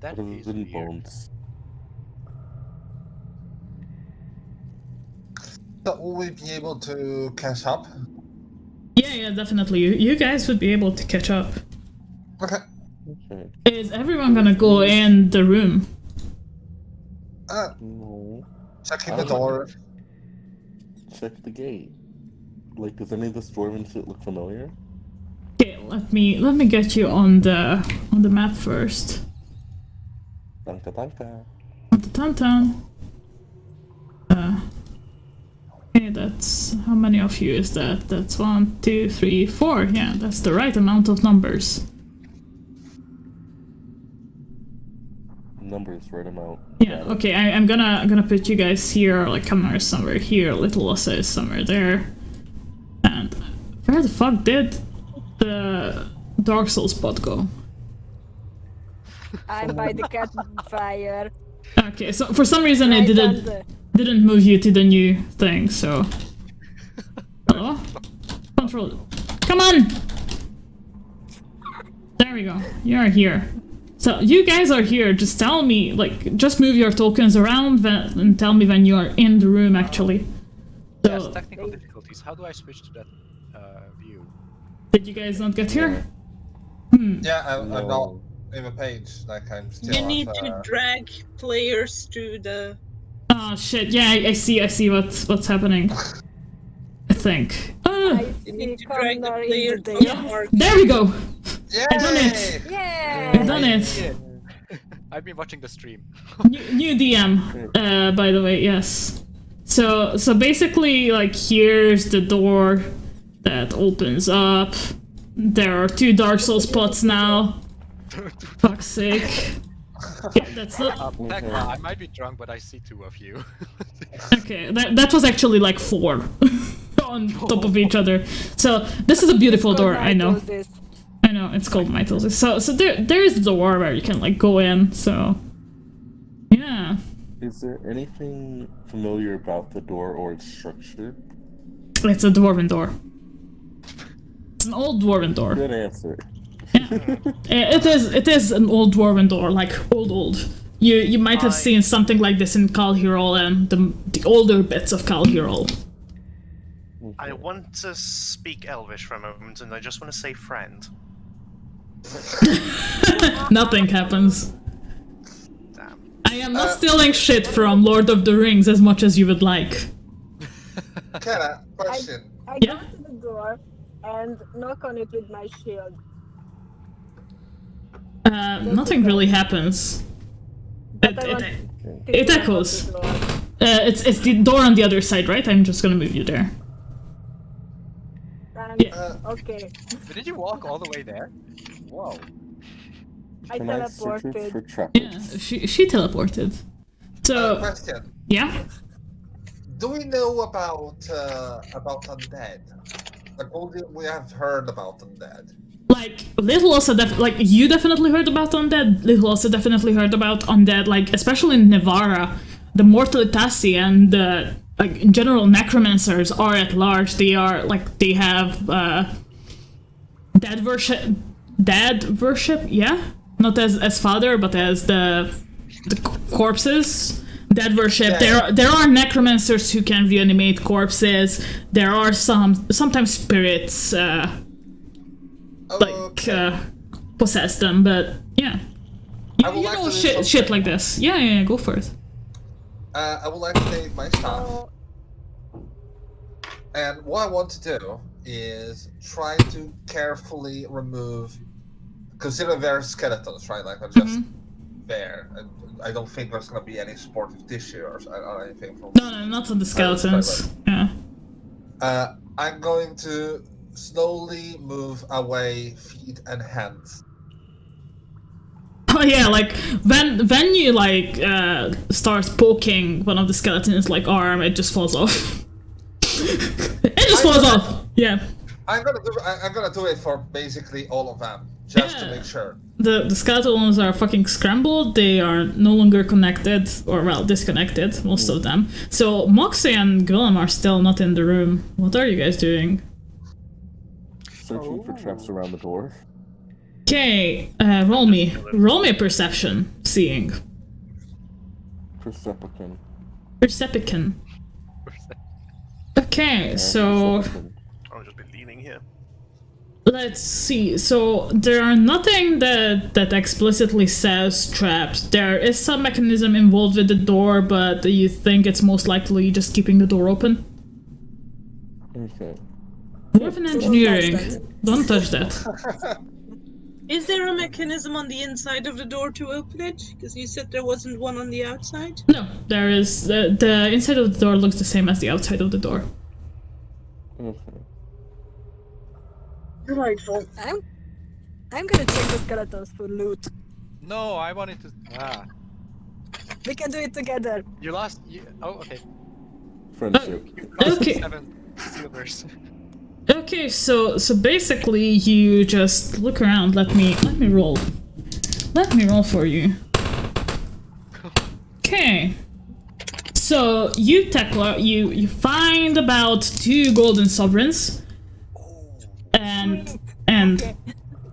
That Other is than weird. bones. So will we be able to catch up? Yeah, definitely. You guys would be able to catch up. Okay. Okay. Is everyone gonna go in the room? No. Checking the door. Check the gate. Like, does any of this dwarven shit look familiar? Okay, let me get you on the map first. Danka danka. Dun. Okay, that's how many of you is that? That's 1, 2, 3, 4. Yeah, that's the right amount of numbers. Numbers right amount. Yeah. Okay, I'm gonna put you guys here. Like, Kamar is somewhere here. Little Ossa is somewhere there. And where the fuck did the Dark Souls bot go? I'm by the campfire. Okay, so for some reason Right it under. didn't move you to the new thing, so... Hello? Control. Come on! There we go. You're here. So, you guys are here. Just tell me, like, just move your tokens around and tell me when you are in the room, actually. So, Yes, technical difficulties. How do I switch to that view? did you guys not get here? Yeah, I'm not No. in the page. Like I'm still. You need at, to drag players to the. Oh shit, yeah, I see what's happening. I think. I You see need to drag the Connor player in the to the dance. mark. There we go! Yay! I done it! I Yeah! done it! Yeah. I've been watching the stream. New DM, by the way, yes. So basically, like, here's the door that opens up. There are 2 Dark Souls spots now. Fuck's sake. Yeah, that's the, Tekla, I might be drunk, but I see 2 of you. okay, that was actually like 4 on top of each other. So this is a beautiful door, I know. I know, it's called mitosis. So there is the door where you can like go in, so yeah. Is there anything familiar about the door or its structure? It's a dwarven door. It's an old dwarven door. Good answer. It is an old dwarven door, like old. You might have seen something like this in Kal Hirol and the older bits of Kal Hirol. I want to speak Elvish for a moment, and I just want to say friend. Nothing happens. Damn. I am not stealing shit from Lord of the Rings as much as you would like. Kenna, question. I Yeah? go to the door and knock on it with my shield. Nothing really happens. But I want It to echoes. knock on the door. It's the door on the other side, right? I'm just gonna move you there. And, Yeah. okay. But did you walk all the way there? Whoa. I Can I search it for teleported. traps? Yeah, she teleported. So Question. yeah. Do we know about undead? Like, we have heard about undead. Like, Little also like, you definitely heard about undead. Little also definitely heard about undead, like, especially in Nevara. The Mortalitasi and the, like, in general, necromancers are at large. They are, like, they have, dead worship, yeah? Not as father, but as the corpses. Dead worship. Yeah. There are necromancers who can reanimate corpses. There are sometimes spirits, possess them, but yeah. I You would like know to do shit something. like this. Yeah, go for it. I would like to take my stuff, Oh, and what I want to do is try to carefully remove. Consider they're skeletons, right? Like, they're just there. And I don't think there's gonna be any supportive tissue or anything from. No, not on the skeletons. Yeah. I'm going to slowly move away feet and hands. Oh yeah, like when you like start poking one of the skeletons like arm, it just falls off. It just falls off. Yeah. I'm gonna do it for basically all of them, just to Yeah. make sure. The skeletal ones are fucking scrambled. They are no longer connected, or well, disconnected, most of them. So Moxie and Guillem are still not in the room. What are you guys doing? Searching for traps around the door. Okay, roll me a perception, seeing. Perception. Perception. Okay, so I'll just be leaning here. let's see. So there are nothing that explicitly says traps. There is some mechanism involved with the door, but you think it's most likely just keeping the door open. Okay. Dwarven engineering. Don't touch that. Is there a mechanism on the inside of the door to open it? Because you said there wasn't one on the outside. No, there is the inside of the door looks the same as the outside of the door. Okay. Delightful. I'm gonna check the skeletons for loot. No, I wanted to. We can do it together. You lost. Oh, okay. Friendship. You cost Okay. 7 silvers. Okay, so basically you just look around. Let me roll. Let me roll for you. Okay. So you tackle you find about 2 golden sovereigns, and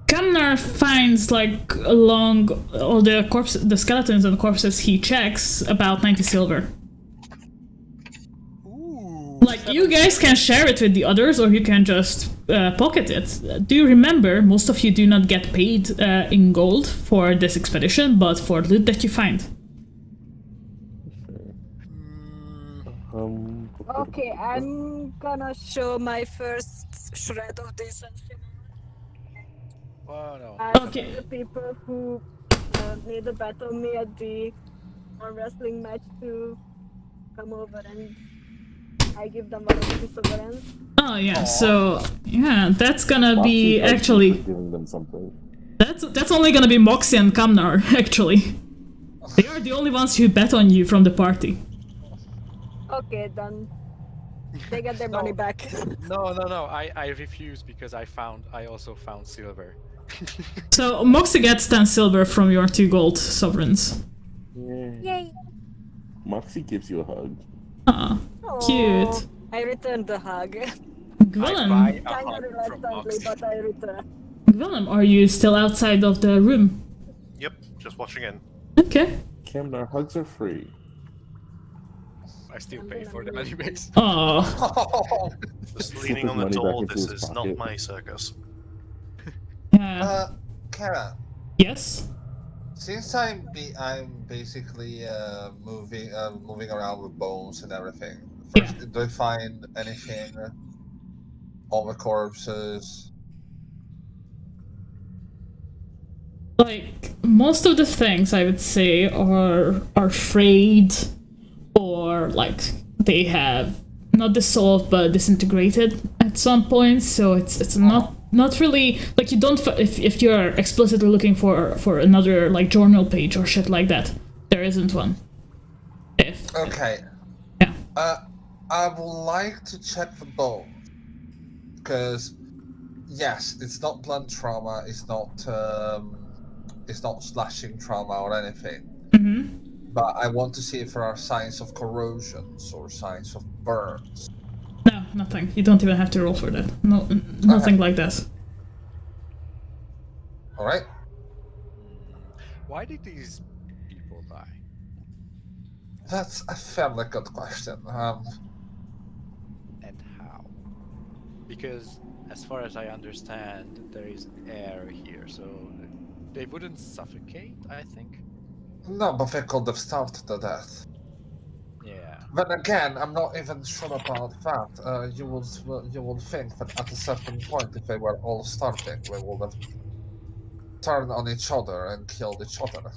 Kamnar finds like along all the skeletons and corpses he checks about 90 silver. Like, you guys can share it with the others, or you can just pocket it. Do you remember, most of you do not get paid in gold for this expedition, but for loot that you find. Okay, I'm gonna show my first shred of decency. Oh no. Ask Okay. the people who need to battle me at the arm wrestling match to come over, and I give them one of the sovereigns. Oh yeah, so yeah, that's gonna Moxie be thanks you actually for giving them something. that's only gonna be Moxie and Kamnar, actually. They are the only ones who bet on you from the party. Okay, then they get their money back. No. I refuse because I also found silver. So Moxie gets 10 silver from your 2 gold sovereigns. Yay! Moxie gives you a hug. Ah, cute. I returned the hug. Gwillem, I buy a Kinda hug from reluctantly, Moxie. but I return. Gwillem, are you still outside of the room? Yep, just watching in. Okay. Camnar, hugs are free. I still pay for them anyways. Oh, Just Slip leaning his on the money back door, into this his is not pocket. my circus. yeah. Kara, Yes. since I'm basically moving around with bones and everything. First, do I find anything on the corpses? Like, most of the things I would say are frayed, or like they have not dissolved but disintegrated at some point. So it's not really like you don't if you're explicitly looking for another like journal page or shit like that, there isn't one. If Okay. yeah. I would like to check the bones, because yes, it's not blunt trauma, it's not slashing trauma or anything. Mm-hmm. But I want to see if there are signs of corrosions or signs of burns. No, nothing. You don't even have to roll for that. No, nothing like that. All right. Why did these people die? That's a fairly good question. And how? Because as far as I understand, there is air here, so they wouldn't suffocate, I think. No, but they could have starved to death. Yeah. Then again, I'm not even sure about that. You would think that at a certain point, if they were all starving, they would have turned on each other and killed each other.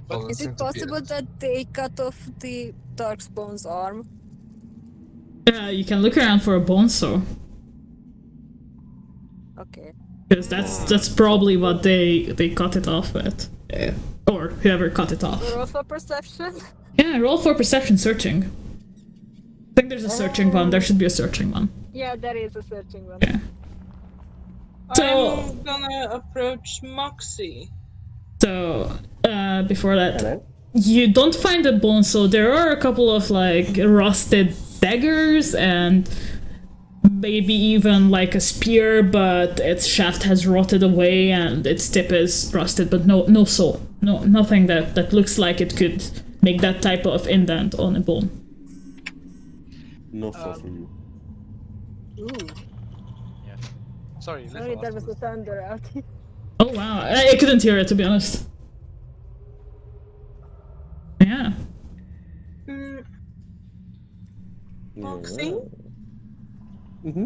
Doesn't Is seem it to be possible it. that they cut off the Darkspawn's arm? You can look around for a bone saw, Okay. because that's probably what they cut it off with, or whoever cut it off. Roll for perception? Yeah, roll for perception searching. I think there's a searching one. There should be a searching one. Yeah, there is a searching one. Yeah. So- I'm gonna approach Moxie. So before that, Hello? you don't find a bone saw. There are a couple of like rusted daggers and maybe even like a spear, but its shaft has rotted away and its tip is rusted, but no soul. No, nothing that looks like it could make that type of indent on a bone. No soul for you. Ooh, Yeah. Sorry, sorry, there was a thunder out here. Oh wow, I couldn't hear it, to be honest. Yeah. Foxy, Mm-hmm.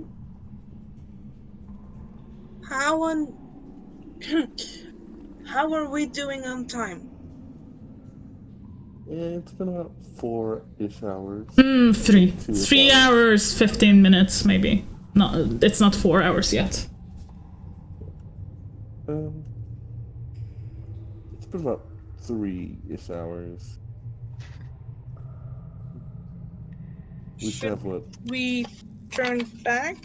how are we doing on time? It's been about 4-ish hours. 3 2 hours 15 minutes maybe. No, it's not 4 hours yet. It's been about 3-ish hours. We should have what? We turn back?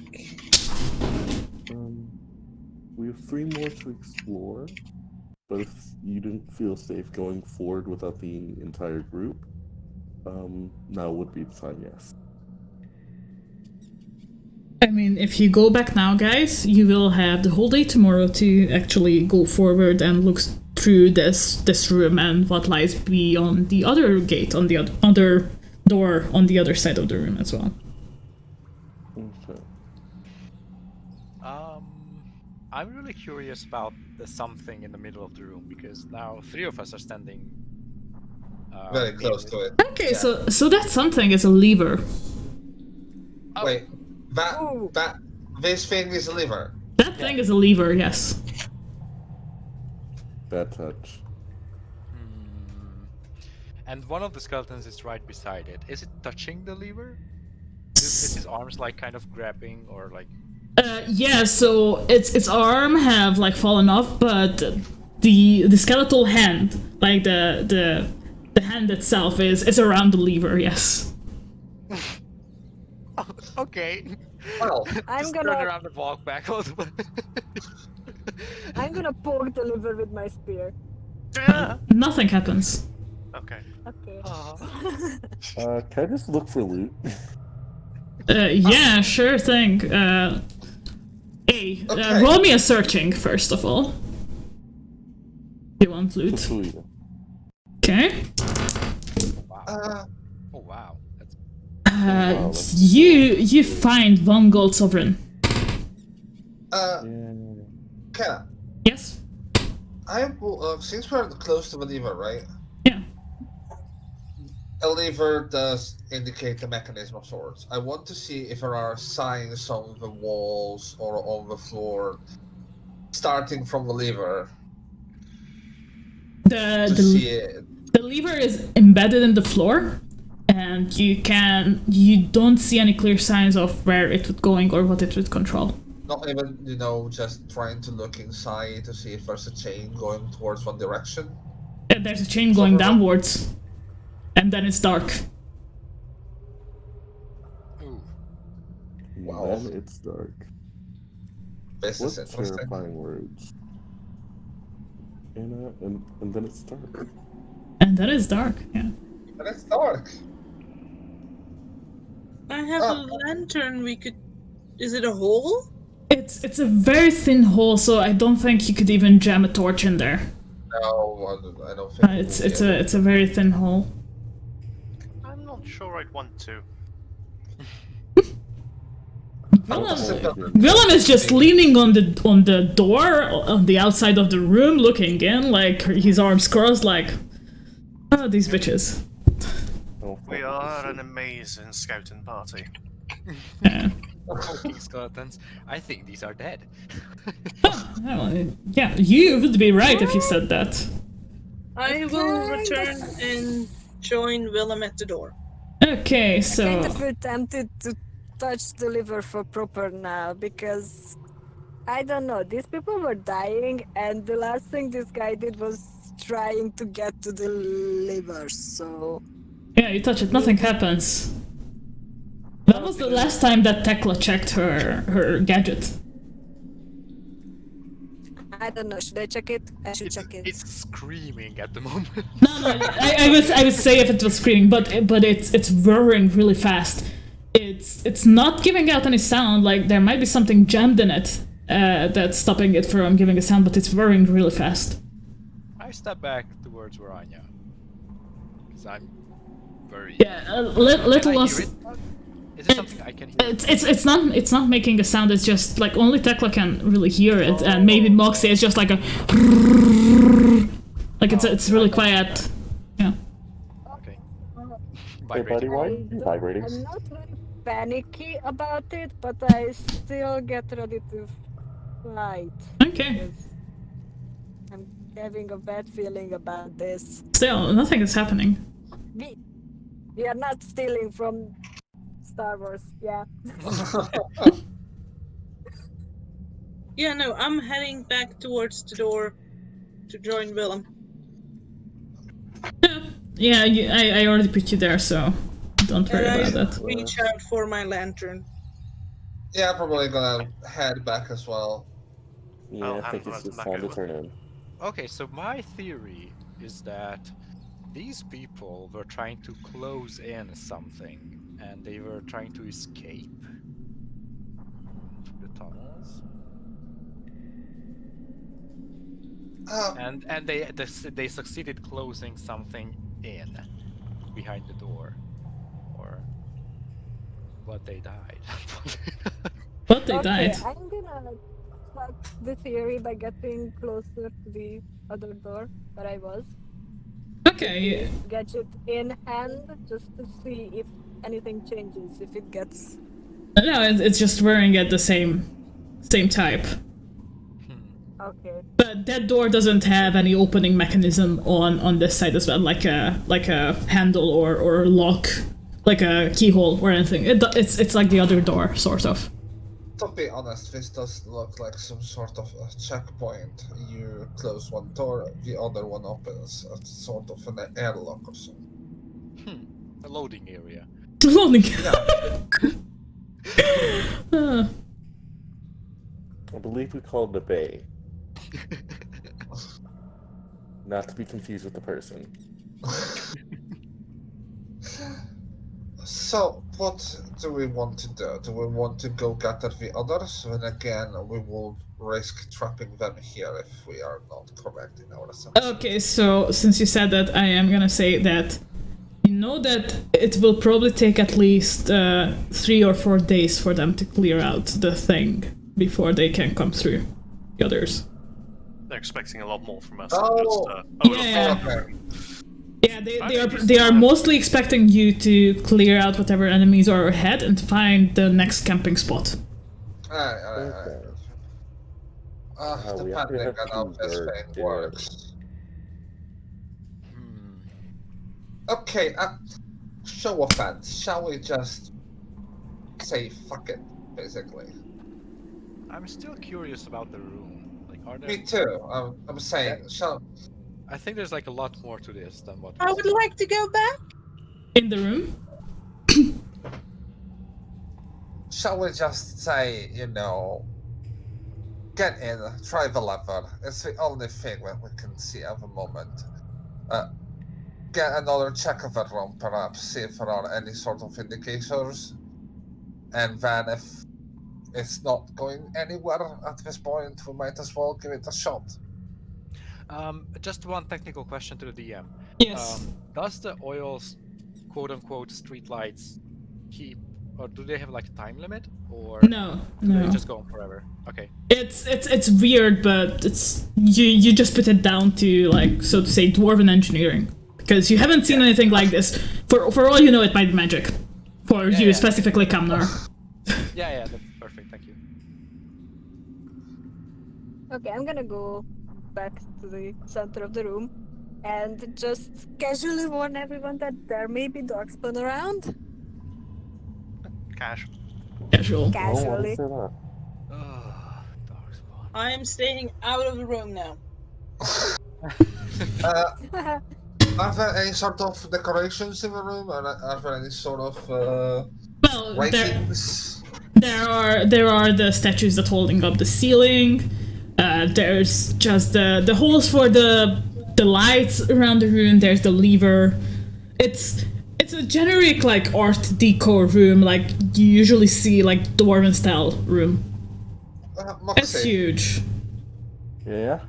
We have 3 more to explore, but if you didn't feel safe going forward without the entire group, now would be the time, yes. I mean, if you go back now, guys, you will have the whole day tomorrow to actually go forward and look through this room and what lies beyond the other gate on the other door on the other side of the room as well. Okay. I'm really curious about the something in the middle of the room because now 3 of us are standing Very close to it. Okay, Yeah. so that something is a lever. Oh, Wait, this thing is a lever. That thing is a lever, yes. Bad touch. And one of the skeletons is right beside it. Is it touching the lever? Is his arms like kind of grabbing or like? Yeah, so its arm have like fallen off, but the skeletal hand, like the hand itself is around the lever, yes. Okay. Well, I'm Just gonna turn around and walk back all the way. I'm gonna poke the liver with my spear. Nothing happens. Okay. Okay. Can I just look for loot? Yeah, sure thing. Hey, Okay. roll me a searching first of all. You want loot? Sweet. Okay. Wow. Oh wow. That's You find one gold sovereign. Kenna, Yes. since we're close to the lever, right? Yeah. A lever does indicate the mechanism of sorts. I want to see if there are signs on the walls or on the floor, starting from the lever, to see it. The lever is embedded in the floor, and you don't see any clear signs of where it would going or what it would control. Not even, just trying to look inside to see if there's a chain going towards one direction. There's a chain going downwards, and then it's dark. ooh. Wow. Then it's dark. This What is interesting. terrifying words. And then it's dark. And that is dark, yeah. And it's dark. I have a lantern. We could. Is it a hole? It's a very thin hole, so I don't think you could even jam a torch in there. No, I don't think. It's a very thin hole. I'm not sure I'd want to. Willem is just leaning on the door on the outside of the room, looking in, like his arms crossed, like, oh, these bitches. Oh, We are an amazing scouting party. Yeah. Poking skeletons. I think these are dead. Well, yeah, you would be right if you said that. I will return and join Willem at the door. Okay, Kind so of feel tempted to touch the liver for proper now because I don't know. These people were dying, and the last thing this guy did was trying to get to the liver. So yeah, you touch it, nothing happens. That was the last time that Tekla checked her gadget. I don't know. Should I check it? I should check it. It's screaming at the moment. No, I would say if it was screaming, but it's whirring really fast. it's not giving out any sound. Like there might be something jammed in it that's stopping it from giving a sound, but it's whirring really fast. I step back towards Rania. Because I'm very... Yeah, little Can I less. hear it? Is it something I can hear? It's not making a sound. It's just like only Tekla can really hear it, and maybe Moxie is just like a like it's really quiet. Yeah. Okay. Hey, buddy, why are you vibrating? I'm not very panicky about it, but I still get ready to fight. Okay. Because I'm having a bad feeling about this. Still, nothing is happening. We are not stealing from Star Wars, yeah. Yeah, no, I'm heading back towards the door to join Willem. Yeah, I already put you there, so don't worry And I about that. reach out for my lantern. Yeah, probably gonna head back as well. Yeah, I'll I think handle it's it just back time to over. turn in. Okay, so my theory is that these people were trying to close in something, and they were trying to escape through the tunnels. And they succeeded closing something in behind the door, but they died. But they Okay, died. I'm gonna check the theory by getting closer to the other door where I was. Okay. Gadget in hand, just to see if anything changes, if it gets... No, it's just wearing at the same type. Okay. But that door doesn't have any opening mechanism on this side as well, like a handle or lock, like a keyhole or anything. It's like the other door, sort of. To be honest, this does look like some sort of a checkpoint. You close one door, the other one opens. It's sort of an airlock or something. A loading area. Loading. I believe we called it a bay. Not to be confused with the person. So, what do we want to do? Do we want to go gather the others? And again, we will risk trapping them here if we are not correct in our assumption. Okay, so since you said that, I am gonna say that you know that it will probably take at least 3 or 4 days for them to clear out the thing before they can come through the others. They're expecting a lot more from us. Oh, Than just, yeah. Okay. Yeah, they are mostly expecting you to clear out whatever enemies are ahead and find the next camping spot. Alright. We have to Depending have on how two this birds, thing yeah. works. Okay, show of hands. Shall we just say fuck it, basically? I'm still curious about the room. Like, are there? Me too. I'm saying, I think there's like a lot more to this than what. I would like to go back. In the room? shall we just say, get in, try the lever. It's the only thing that we can see at the moment. Get another check of the room, perhaps, see if there are any sort of indicators. And then if it's not going anywhere at this point, we might as well give it a shot. Just one technical question to the DM. Yes. Does the oil's quote-unquote streetlights keep, or do they have like a time limit, or No. they just go on forever? Okay. It's weird, but it's you just put it down to, like, so to say, dwarven engineering, because you haven't seen anything like this. For all you know, it might be magic. For you specifically, Kamnar. Yeah, that's perfect. Thank you. Okay, I'm gonna go back to the center of the room and just casually warn everyone that there may be darkspawn around. Cash. Casual. Casually. Darkspawn. I am staying out of the room now. Are there any sort of decorations in the room? Are there any sort of Well, writings? there are the statues that holding up the ceiling. There's just the holes for the lights around the room. There's the lever. It's It's a generic like art deco room, like you usually see like dwarven style room. It's Moxie, huge. Yeah.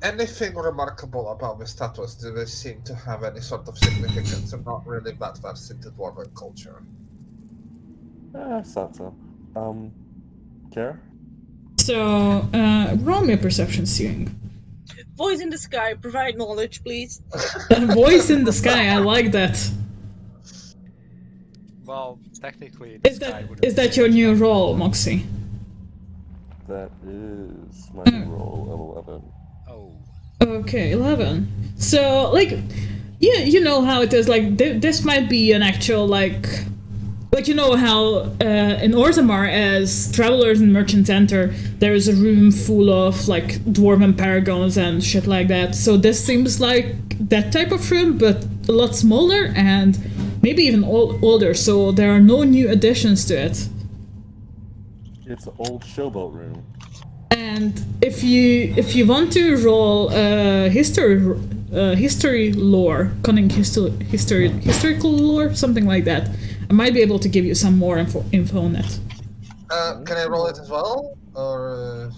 anything remarkable about the statues? Do they seem to have any sort of significance? I'm not really that versed into dwarven culture. I thought so. Kara? So, roll me a perception seeing. Voice in the sky, provide knowledge, please. Voice in the sky, I like that. Well, technically, Is that your new role, Moxie? That is my roll of 11. Oh. Okay, 11. So, like, you know how it is, like, this might be an actual, like, you know how in Orzammar, as travelers and merchants enter, there is a room full of, like, dwarven paragons and shit like that. So this seems like that type of room, but a lot smaller and maybe even older, so there are no new additions to it. It's an old showboat room. And if you want to roll history lore, cunning historical lore, something like that, I might be able to give you some more info on that. Can I roll it as well, or?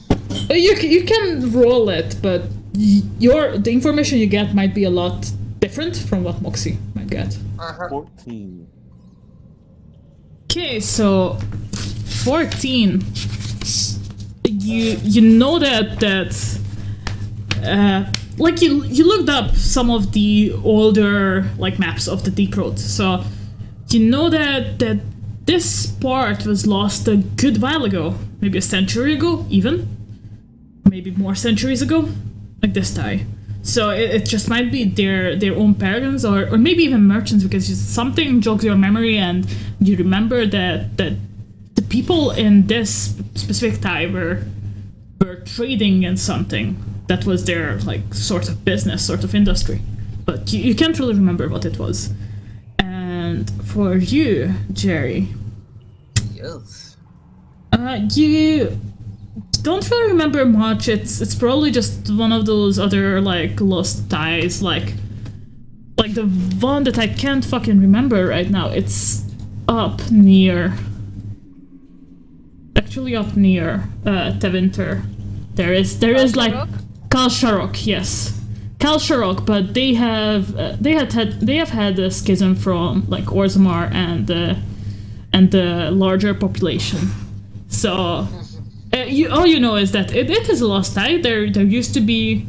You can roll it, but the information you get might be a lot different from what Moxie might get. 14. Okay, so 14. You know that like you looked up some of the older like maps of the Deep Road, so you know that this part was lost a good while ago, maybe a century ago, even maybe more centuries ago, like this tie. So it just might be their own paragons or maybe even merchants, because something jogs your memory and you remember that the people in this specific tie were trading in something that was their like sort of business, sort of industry, but you can't really remember what it was. And for you, Jerry, Yes. you don't really remember much. It's probably just one of those other like lost ties, like the one that I can't fucking remember right now. It's up near Tevinter. There is like Kalsharok, yes, Kalsharok, but they have had a schism from like Orzammar and the larger population. So all you know is that it is a lost tie. There used to be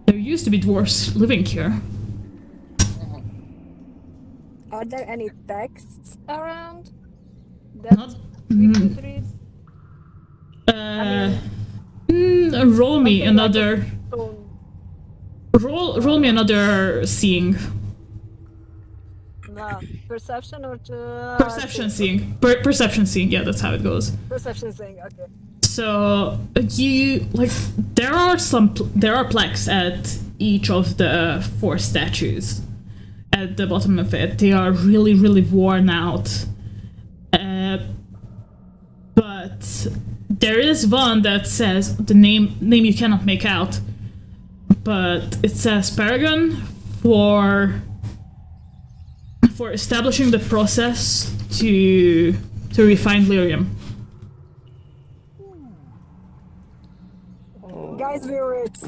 dwarves living here. Are there any texts around that Not we could read? Roll me Something like another. a stone. Roll me another seeing. No, perception or Perception seeing. Perception seeing. Yeah, that's how it goes. Perception saying, okay. So you like there are plaques at each of the 4 statues at the bottom of it. They are really, really worn out. But there is one that says the name you cannot make out, but it says Paragon for establishing the process to refine Lyrium. Guys, we're rich.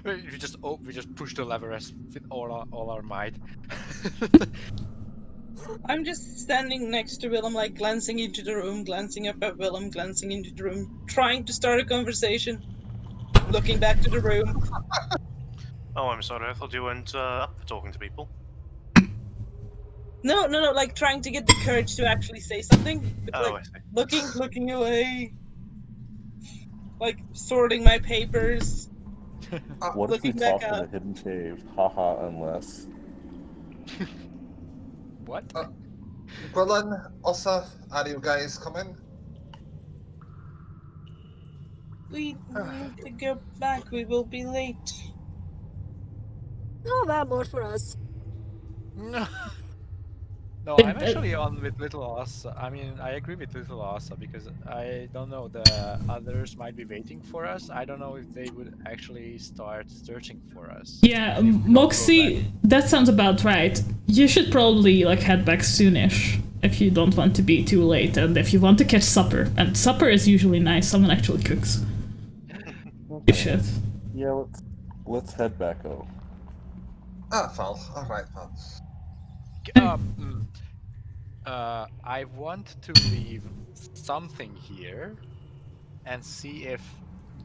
We just push the lever with all our might. I'm just standing next to Willem, like glancing into the room, glancing up at Willem, glancing into the room, trying to start a conversation, looking back to the room. Oh, I'm sorry. I thought you weren't up for talking to people. No, like trying to get the courage to actually say something. But, Oh, like, I see. looking away, like sorting my papers. What if we Looking back talk in a up. hidden cave? Haha, unless. What? Gwilyn, Ossa, are you guys coming? We need to go back. We will be late. Oh, well, more for us. No, No, It- I'm actually on with Little Asa. I mean, I agree with Little Asa because I don't know, the others might be waiting for us. I don't know if they would actually start searching for us. Yeah, And if we don't go back- Moxie, that sounds about right. You should probably like head back soonish if you don't want to be too late and if you want to catch supper. And supper is usually nice, someone actually cooks. You should. Yeah, let's head back up. Val. Alright, Val. I want to leave something here and see if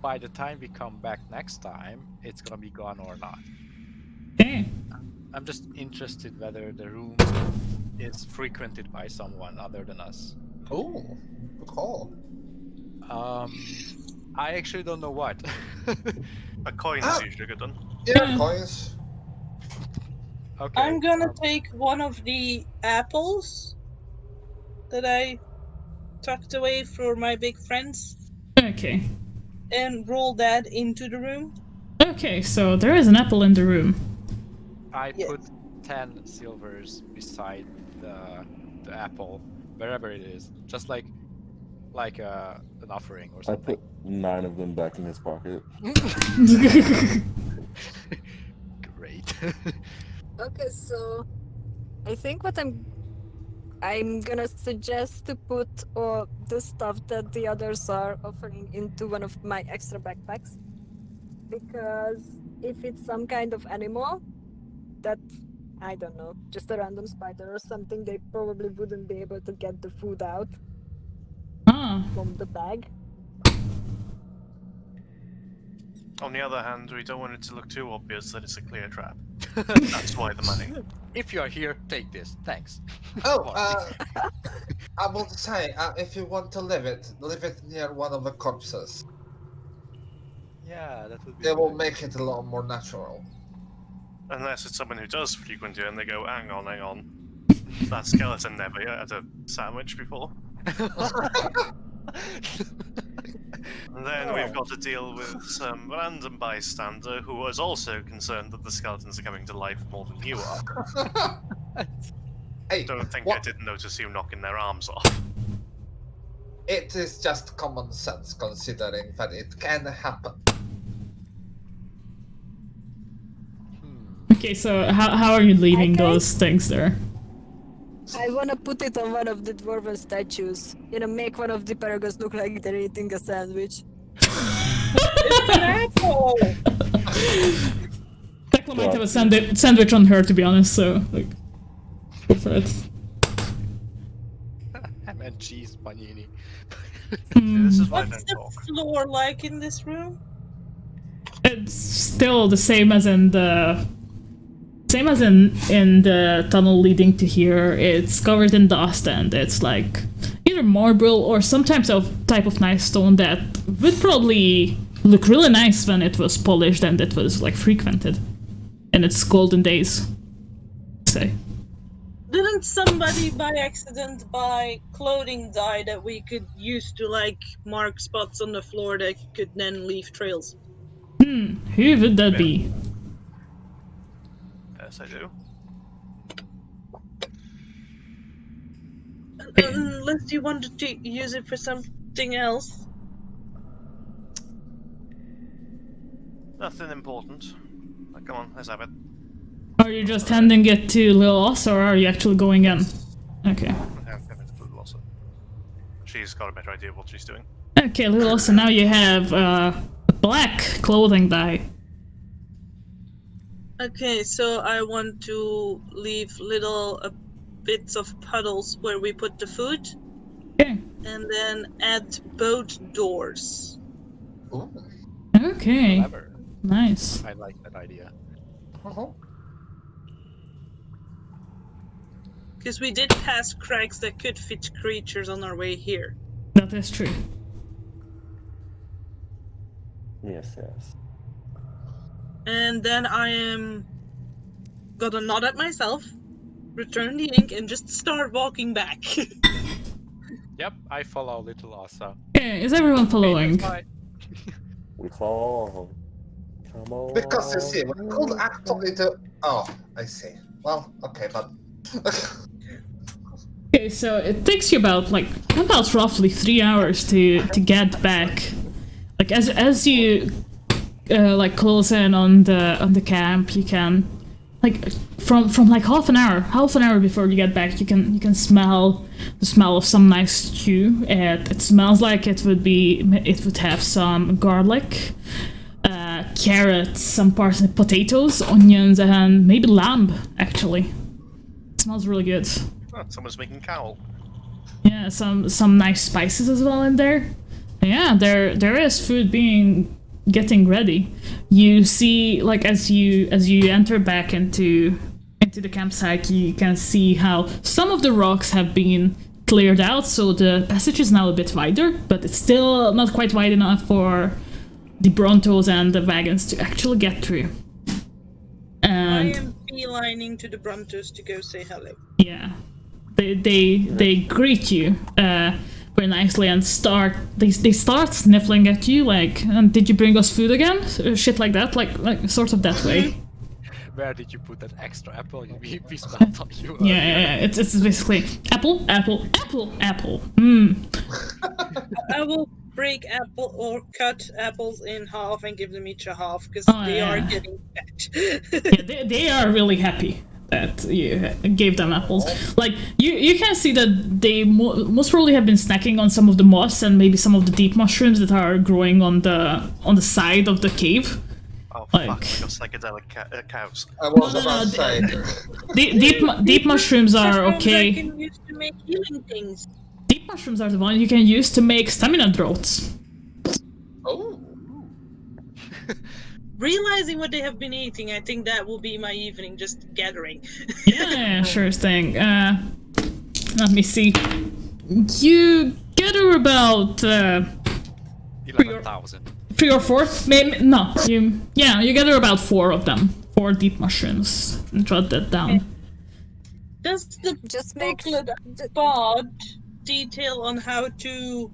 by the time we come back next time, it's gonna be gone or not. Okay. I'm just interested whether the room is frequented by someone other than us. Ooh, good call. I actually don't know what. A coin is usually a good one. Yeah, coins. Okay. I'm gonna take one of the apples that I tucked away for my big friends Okay. and roll that into the room. Okay, so there is an apple in the room. I Yes. put 10 silvers beside the apple, wherever it is, just like an offering or I something. put 9 of them back in his pocket. Great. Okay, so I think what I'm gonna suggest to put the stuff that the others are offering into one of my extra backpacks, because if it's some kind of animal that, I don't know, just a random spider or something, they probably wouldn't be able to get the food out Ah, from the bag. On the other hand, we don't want it to look too obvious that it's a clear trap. That's why the money. If you are here, take this. Thanks. Oh, I will say, if you want to leave it near one of the corpses. Yeah, that would be. It will good. make it a lot more natural. Unless it's someone who does frequent you and they go, hang on. That skeleton never had a sandwich before. And then we've got to deal with some random bystander who was also concerned that the skeletons are coming to life more than you are. Hey, Don't think I what? didn't notice you knocking their arms off. It is just common sense considering that it can happen. okay, so how are you leaving Okay. those things there? I wanna put it on one of the dwarven statues. Make one of the paragons look like they're eating a sandwich. An apple! Tekla might have a sandwich on her, to be honest, so, like, go for it. Ham and cheese panini. This is why I What's don't the talk. floor like in this room? It's still the same as in the... Same as in the tunnel leading to here. It's covered in dust and it's like either marble or some type of nice stone that would probably look really nice when it was polished and it was like frequented in its golden days. Say. Didn't somebody by accident buy clothing dye that we could use to like mark spots on the floor that could then leave trails? Who would that be? Yes, I do. Unless you wanted to use it for something else. Nothing important. Come on, let's have it. Are you just handing it to Lil Oss or are you actually going in? Okay. Have it for Lossa. She's got a better idea of what she's doing. Okay, Lil Oss, now you have black clothing dye. Okay, so I want to leave little bits of puddles where we put the food, Okay. and then add boat doors. Ooh. Okay. Clever. Nice. I like that idea. Uh-huh. Because we did pass cracks that could fit creatures on our way here. That is true. Yes. And then I am gonna nod at myself, return the ink, and just start walking back. Yep, I follow Little Asa. Okay, is everyone following? Bye. We fall. Come on. Because you see, we could actually do. Oh, I see. Well, okay, but Okay, so it takes you about roughly 3 hours to get back. Like as you close in on the camp, you can from half an hour before you get back, you can smell the smell of some nice stew. It smells like it would have some garlic, carrots, some parsnip, potatoes, onions, and maybe lamb. Actually, it smells really good. Oh, someone's making cowl. Yeah, some nice spices as well in there. Yeah, there is food getting ready. You see, as you enter back into the campsite, you can see how some of the rocks have been cleared out, so the passage is now a bit wider, but it's still not quite wide enough for the Brontos and the wagons to actually get through. And I am beelining to the Brontos to go say hello. yeah, they greet you very nicely and they start sniffling at you and did you bring us food again? Shit like that, like sort of that way. Where did you put that extra apple we smelled on you? Yeah, it's basically apple. I will break apple or cut apples in half and give them each a half because they are getting fat. Yeah, they are really happy that you gave them apples. Like you can see that they most probably have been snacking on some of the moss and maybe some of the deep mushrooms that are growing on the side of the cave. Oh fuck! Like psychedelic cows. I was about to say. Deep mushrooms are okay. I can use to make healing things. Deep mushrooms are the one you can use to make stamina draughts. Oh. Realizing what they have been eating, I think that will be my evening, just gathering. Yeah, sure thing. Let me see. You gather about 11,000. 3 or 4, maybe no. You gather about 4 of them, 4 deep mushrooms, and jot that down. Does the Just make booklet bard detail on how to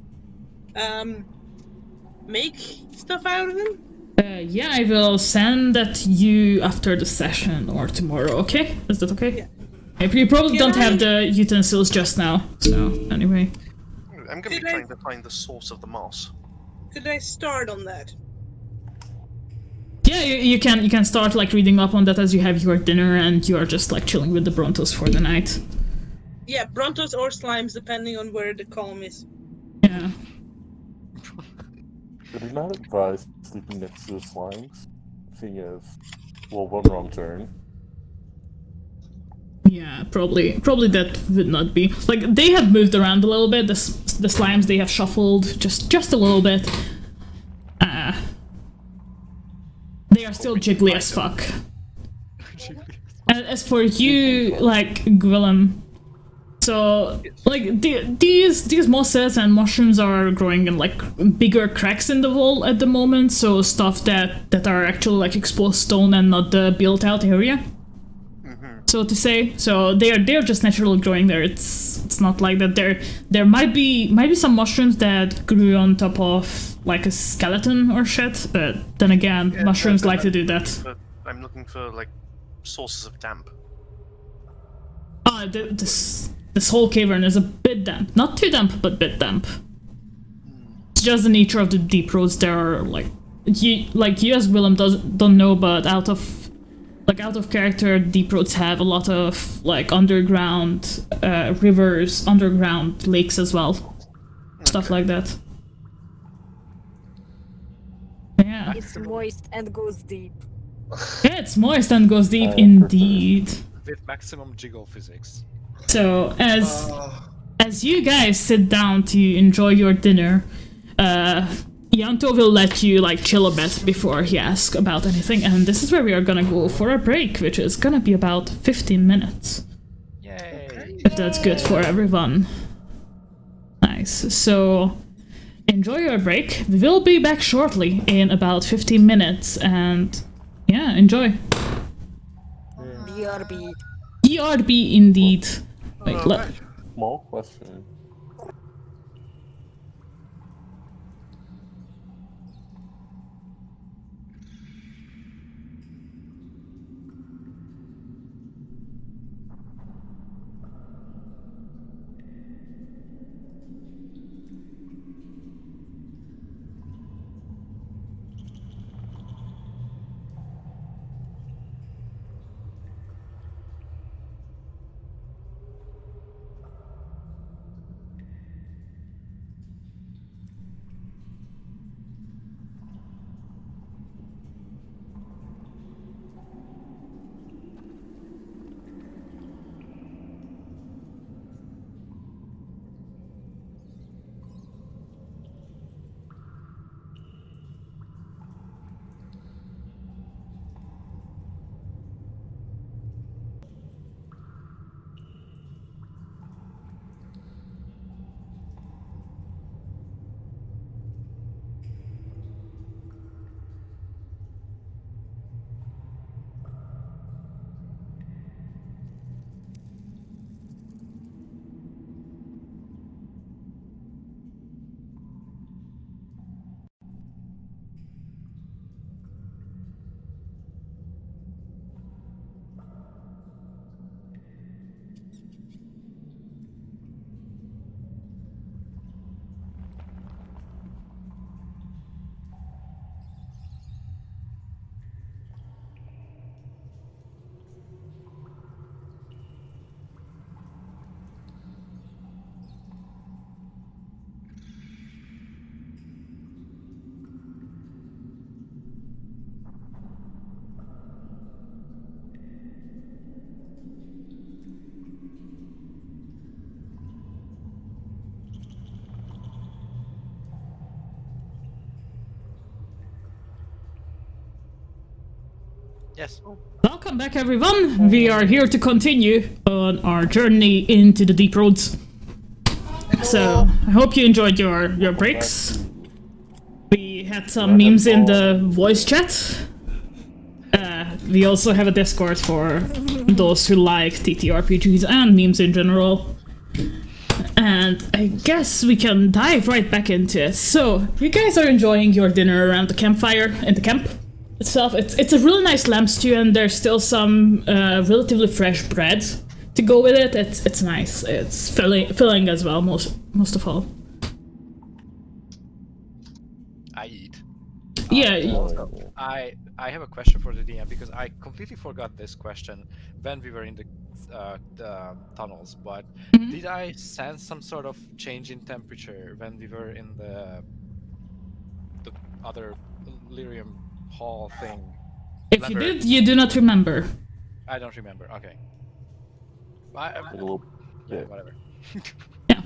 make stuff out of them? Yeah, I will send that to you after the session or tomorrow. Okay, is that okay? Yeah. You probably don't have the utensils just now. So anyway. I'm gonna be trying to find the source of the moss. Could I start on that? Yeah, you can start reading up on that as you have your dinner and you are just chilling with the Brontos for the night. Yeah, Brontos or slimes, depending on where the column is. Yeah. I do not advise sleeping next to the slimes, seeing as, well, one wrong turn. Yeah, probably that would not be. They have moved around a little bit, the slimes, they have shuffled just a little bit. They are still jiggly as fuck. And as for you, Gwillem, so these mosses and mushrooms are growing in bigger cracks in the wall at the moment, so stuff that are actually exposed stone and not the built out area, so to say. So they're just naturally growing there. It's not like that. There might be some mushrooms that grew on top of a skeleton or shit, but then again, mushrooms like to do that. But I'm looking for sources of damp. This whole cavern is a bit damp. Not too damp, but bit damp. It's just the nature of the deep roads. There are you as Willem don't know, but out of character, deep roads have a lot of underground rivers, underground lakes as well, stuff like that. Yeah. It's moist and goes deep. Yeah, it's moist and goes deep indeed. With maximum jiggle physics. So as you guys sit down to enjoy your dinner, Yanto will let you chill a bit before he asks about anything, and this is where we are gonna go for a break, which is gonna be about 15 minutes. Yay! If that's good for everyone. Nice. So enjoy your break. We will be back shortly in about 15 minutes, and yeah, enjoy. BRB. ERB indeed. Wait, Small question. Yes. Welcome back, everyone. We are here to continue on our journey into the deep roads. So, I hope you enjoyed your breaks. We had some memes in the voice chat. We also have a Discord for those who like TTRPGs and memes in general. And I guess we can dive right back into it. So, you guys are enjoying your dinner around the campfire in the camp itself. It's a really nice lamb stew, and there's still some relatively fresh bread to go with it. It's nice. It's filling as well, most of all. I eat. Yeah. Also, I have a question for the DM because I completely forgot this question when we were in the tunnels. But did I sense some sort of change in temperature when we were in the other Lyrium hall thing? If you did, you do not remember. I don't remember. Okay. Yeah. Whatever. Yeah.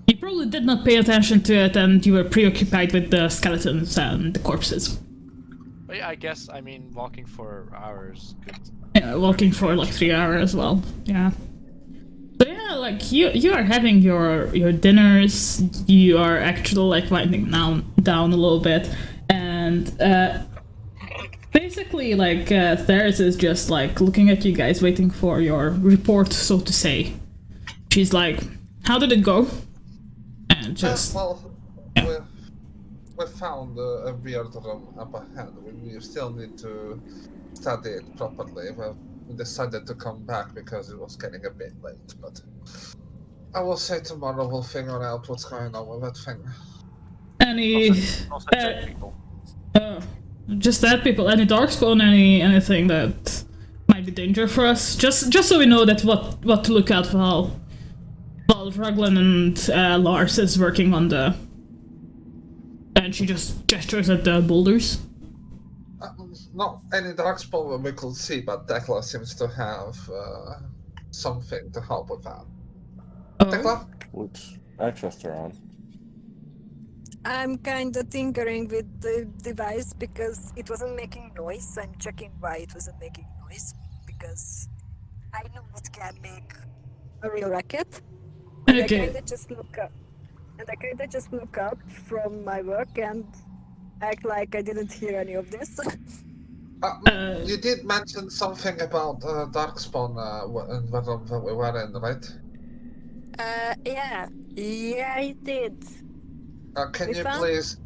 You probably did not pay attention to it, and you were preoccupied with the skeletons and the corpses. But yeah, I guess, I mean, walking for hours could... Yeah, walking for like 3 hours as well. Yeah. So yeah, like you are having your dinners. You are actually like winding down a little bit, and basically like Theris is just like looking at you guys, waiting for your report, so to say. She's like, "How did it go?" And just We found a weird room up ahead. We still need to study it properly. We decided to come back because it was getting a bit late, but I will say tomorrow we'll figure out what's going on with that thing. any Also dead people. just that people, any darkspawn, anything that might be danger for us, just so we know that what to look out for while Raglan and Lars is working on the... And she just gestures at the boulders. Not any darkspawn we could see, but Tekla seems to have something to help with that. Tekla? Which I trust her on. I'm kinda tinkering with the device because it wasn't making noise. I'm checking why it wasn't making noise, because I know it can make a real racket. And Okay. I kinda just look up from my work and act like I didn't hear any of this. You did mention something about darkspawn in the room that we were in, right? Yeah, I did. Can We you found- please...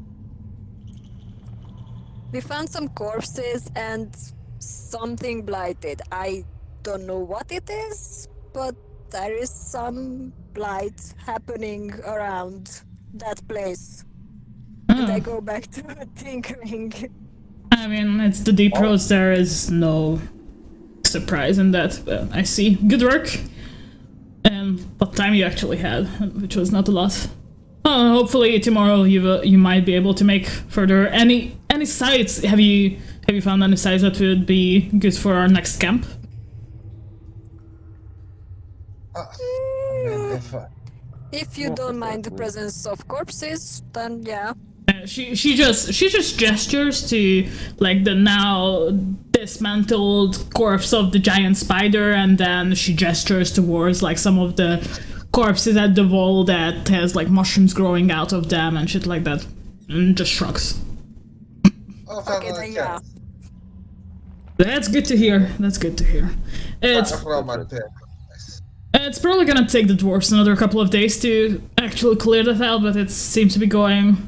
We found some corpses and something blighted. I don't know what it is, but there is some blight happening around that place. And I go back to tinkering. I mean, it's the deep roads, there is no surprise in that, but I see. Good work. And what time you actually had, which was not a lot. Hopefully tomorrow you might be able to make further any sites. Have you found any sites that would be good for our next camp? If you don't mind the presence of corpses, then yeah. She just gestures to like the now dismantled corpse of the giant spider, and then she gestures towards like some of the corpses at the wall that has like mushrooms growing out of them and shit like that, and just shrugs. Okay, then yeah. That's good to hear. That's good to hear. It's probably gonna take the dwarves another couple of days to actually clear that out, but it seems to be going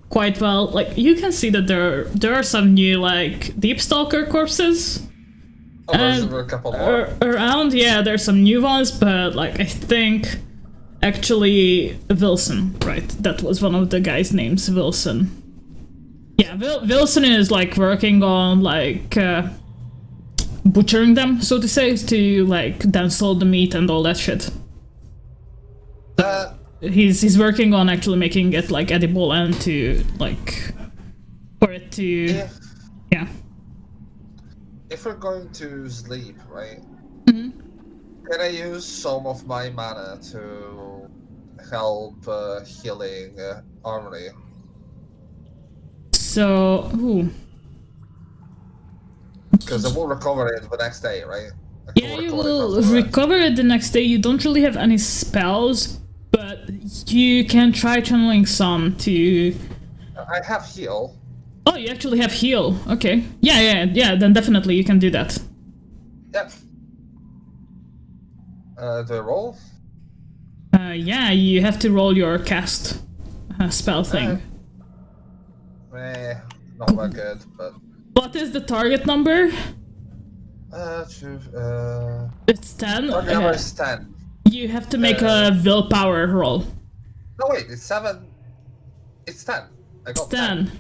quite well. Like, you can see that there are some new like deep stalker corpses a couple more. around. Yeah, there's some new ones, but like I think actually Wilson, right? That was one of the guys' names, Wilson. Yeah, Wilson is like working on like butchering them, so to say, to like then sell the meat and all that shit. He's working on actually making it like edible and to like for it to yeah. If we're going to sleep, right? Mm-hmm. Can I use some of my mana to help healing Armory? So Because I will recover it the next day, right? Yeah, you will recover it the next day. You don't really have any spells, but you can try channeling some to... I have heal. Oh, you actually have heal. Okay. Yeah, then definitely you can do that. Yep. Do I roll? Yeah, you have to roll your cast spell thing. Not that good, but... What is the target number? It's 10. Target number is 10. You have to make a willpower roll. No, wait, it's 7. It's 10. I got 10.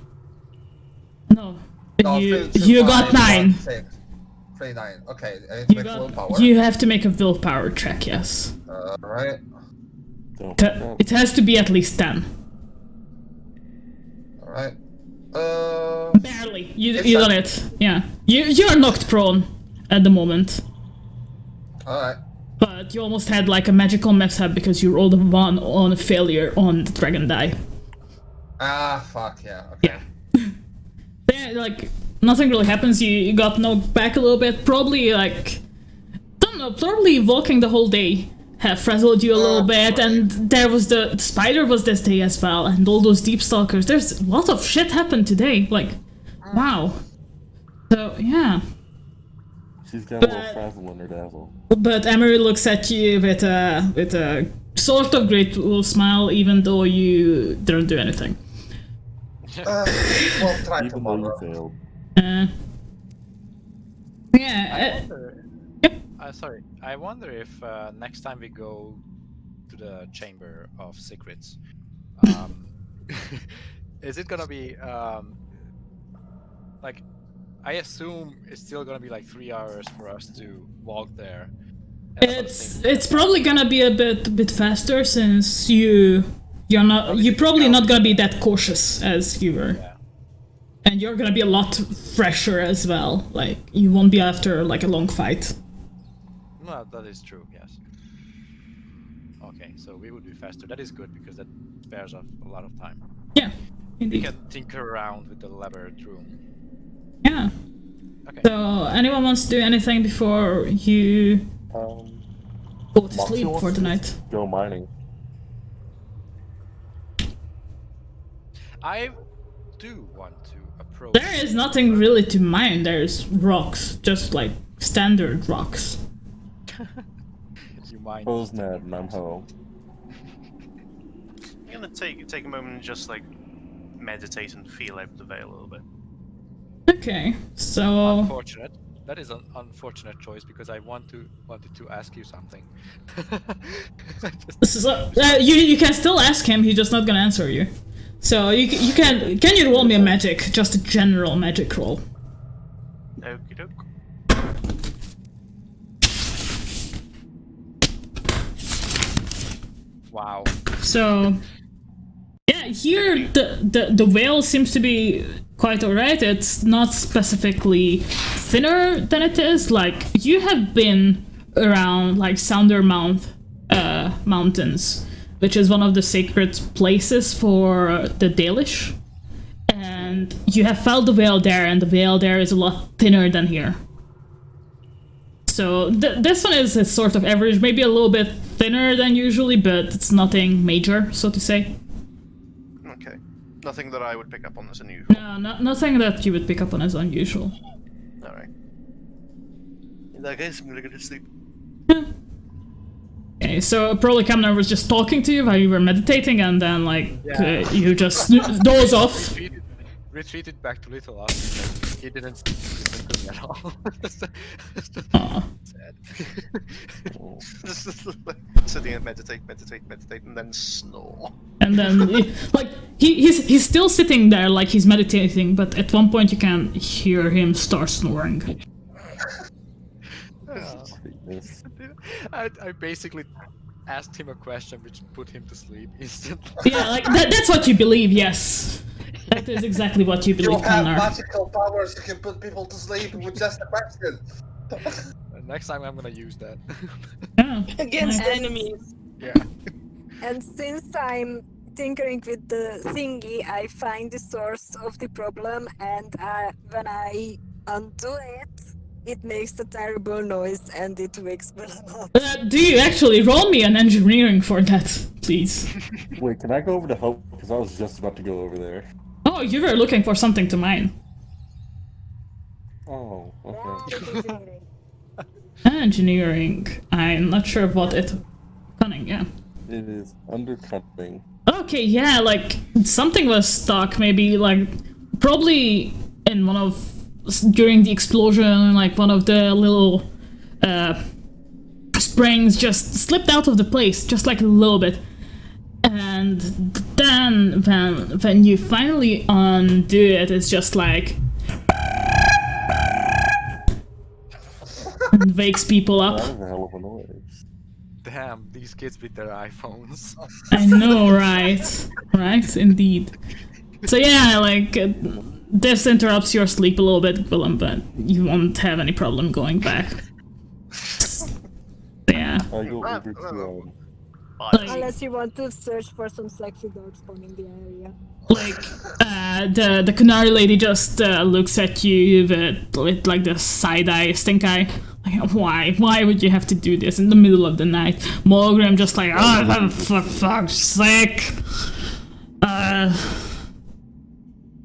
No. No, You got 9. 3, 9. Okay, I need to make willpower. You have to make a willpower check, yes. Right. It has to be at least 10. Alright. Barely. You done it. Yeah. You're knocked prone at the moment. Alright. But you almost had like a magical mishap because you rolled a 1 on a failure on the dragon die. Ah, fuck, yeah. Okay. Yeah. There, like, nothing really happens. You got knocked back a little bit. Probably, like... Don't know, probably walking the whole day have frazzled you a little bit, and there was the spider was this day as well, and all those deep stalkers. There's a lot of shit happened today. Like, wow. So, yeah. She's got a little frazzle in her dazzle. But Emery looks at you with a sort of grateful smile, even though you didn't do anything. We'll try Even though you tomorrow. failed. Yeah. Yep. Sorry, I wonder if next time we go to the Chamber of Secrets, is it gonna be like? I assume it's still gonna be like 3 hours for us to walk there. It's probably gonna be a bit faster since you're probably not gonna be that cautious as you were. Yeah. And you're gonna be a lot fresher as well. Like, you won't be after like a long fight. No, that is true. Yes. Okay, so we would be faster. That is good because that spares us a lot of time. Yeah, We indeed. can tinker around with the labyrinth room. Yeah. Okay. So, anyone wants to do anything before you go to Moxie sleep wants for the to night? Go mining. I do want to approach. There is nothing really to mine. There's rocks, just like standard rocks. You mind? Ho's mad and I'm ho. I'm gonna take a moment and just like meditate and feel out the veil a little bit. Okay, so Unfortunate. That is an unfortunate choice because I wanted to ask you something. you can still ask him. He's just not gonna answer you. So you can you roll me a magic, just a general magic roll? Okie doke. Wow. So yeah, here the veil seems to be quite alright. It's not specifically thinner than it is. Like, you have been around like Sounder Mountains, which is one of the sacred places for the Dalish. And you have felt the veil there, and the veil there is a lot thinner than here. So this one is a sort of average, maybe a little bit thinner than usually, but it's nothing major, so to say. Okay. Nothing that I would pick up on as unusual. No, nothing that you would pick up on as unusual. Alright. In that case, I'm gonna go to sleep. Okay, so probably Kamnar was just talking to you while you were meditating, and then you just doze off. Retreated back to Little Us. He didn't listen to me at all. Aw. Sad. Just like sitting and meditate, and then snore. And then he's still sitting there like he's meditating, but at one point you can hear him start snoring. I basically asked him a question which put him to sleep instantly. Yeah, like that's what you believe. Yes, that is exactly what you You believe, have Kamnar. magical powers you can put people to sleep with just a question. Next time I'm gonna use that. Yeah. Against Nice. enemies. Yeah. And since I'm tinkering with the thingy, I find the source of the problem, and when I Undo it. It makes a terrible noise and it wakes Willem up. Do you actually roll me an engineering for that, please? Wait, can I go over to help? Because I was just about to go over there. Oh, you were looking for something to mine. Oh, okay. That is engineering. Engineering. I'm not sure what it... Cunning, yeah. It is undercutting. Okay, yeah, like, something was stuck, maybe, like, probably in one of... During the explosion, like, one of the little, springs just slipped out of the place, just like a little bit. And then, when you finally undo it, it's just like... and wakes people up. That was a hell of a noise. Damn, these kids with their iPhones. I know, right? Right, indeed. So yeah, like, this interrupts your sleep a little bit, Willem, but you won't have any problem going back. Yeah. I go over to, Like, Unless you want to search for some sexy dogs spawning the area. like the Canary lady just looks at you with like the side-eye, stink-eye. Like, why would you have to do this in the middle of the night? Mulgrim just like, oh, for fuck's sake.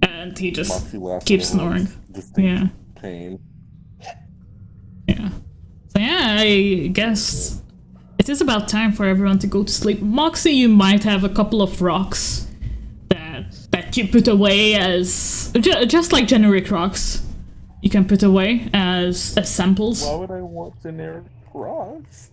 And he just Moxie laughs keeps a little, snoring. distinct Yeah. pain. Yeah. So yeah, I guess it is about time for everyone to go to sleep. Moxie, you might have a couple of rocks that you put away as just like generic rocks. You can put away as samples. Why would I want generic rocks?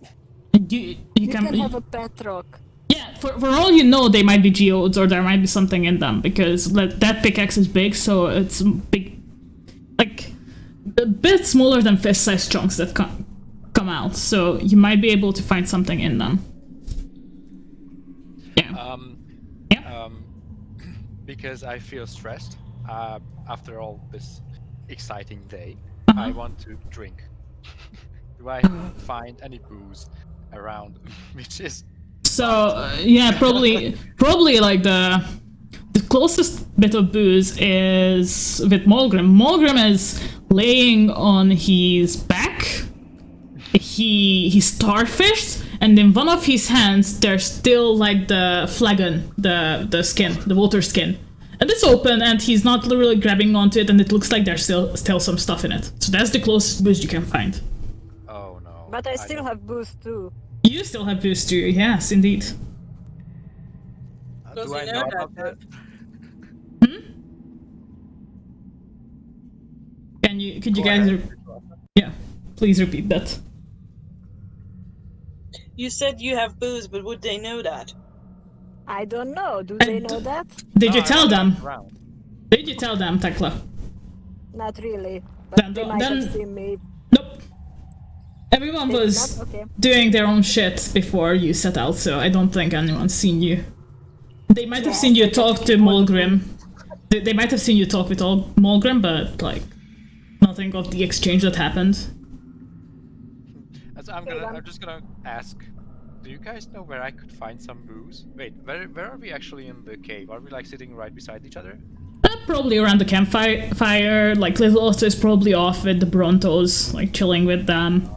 You You can have a pet rock. Yeah, for all you know, they might be geodes or there might be something in them because that pickaxe is big, so it's big, like a bit smaller than fist-sized chunks that come out. So you might be able to find something in them. Yeah. Because I feel stressed after all this exciting day, I want to drink. Do I find any booze around? Which is So yeah, probably like the closest bit of booze is with Mulgrim. Mulgrim is laying on his back. He's starfished, and in one of his hands there's still like the flagon, the skin, the water skin. And it's open and he's not really grabbing onto it and it looks like there's still some stuff in it. So that's the closest booze you can find. oh no. But I still have booze too. You still have booze too, yes, indeed. Does Do he I know know that? about that? Could you guys yeah, please repeat that. You said you have booze, but would they know that? I don't know. Do they know that? Did you No, I tell don't them? look around. Did you tell them, Tekla? Not really. But they might Then- have seen me. Nope. Everyone They did was not? Okay. doing their own shit before you set out, so I don't think anyone's seen you. They might have seen you talk to Mulgrim. They might have seen you talk with Mulgrim, but like nothing of the exchange that happened. So I'm just gonna ask. Do you guys know where I could find some booze? Wait, where are we actually in the cave? Are we like sitting right beside each other? Probably around the campfire. Like Little Otto is probably off with the Brontos, like chilling with them.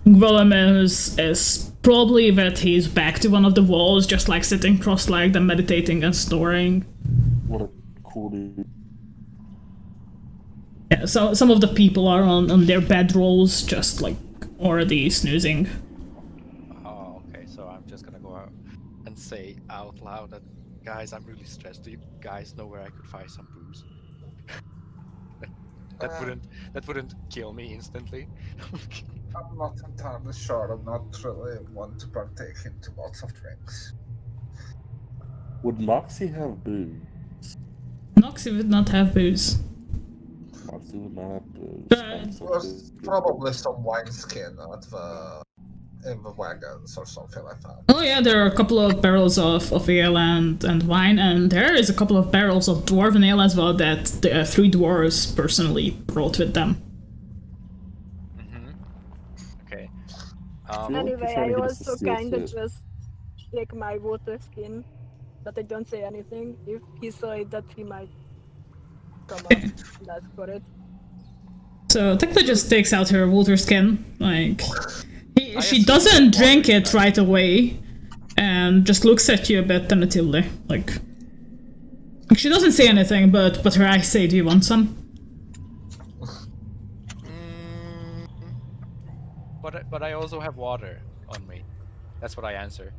Willem is probably with his back to one of the walls, just like sitting cross-legged and meditating and snoring. What a cool dude. Yeah, so some of the people are on their bedrolls, just like already snoozing. Oh, okay. So I'm just gonna go out and say out loud that, guys, I'm really stressed. Do you guys know where I could find some booze? that wouldn't kill me instantly. I'm not entirely sure. I'm not really one to partake into lots of drinks. Would Moxie have booze? Noxie would not have booze. Moxie would not have booze. There's probably some wineskin in the wagons or something like that. Oh yeah, there are a couple of barrels of ale and wine, and there is a couple of barrels of dwarven ale as well that the three dwarves personally brought with them. Okay. Anyway, trying I to get us to also see a kinda fit. just shake my water skin, but I don't say anything. If he saw it, that he might come up and ask for it. So Tekla just takes out her water skin, like she assume doesn't it's drink water, it right away, and just looks at you a bit tentatively, like she doesn't say anything, but her eyes say, "Do you want some?" But I also have water on me. That's what I answer.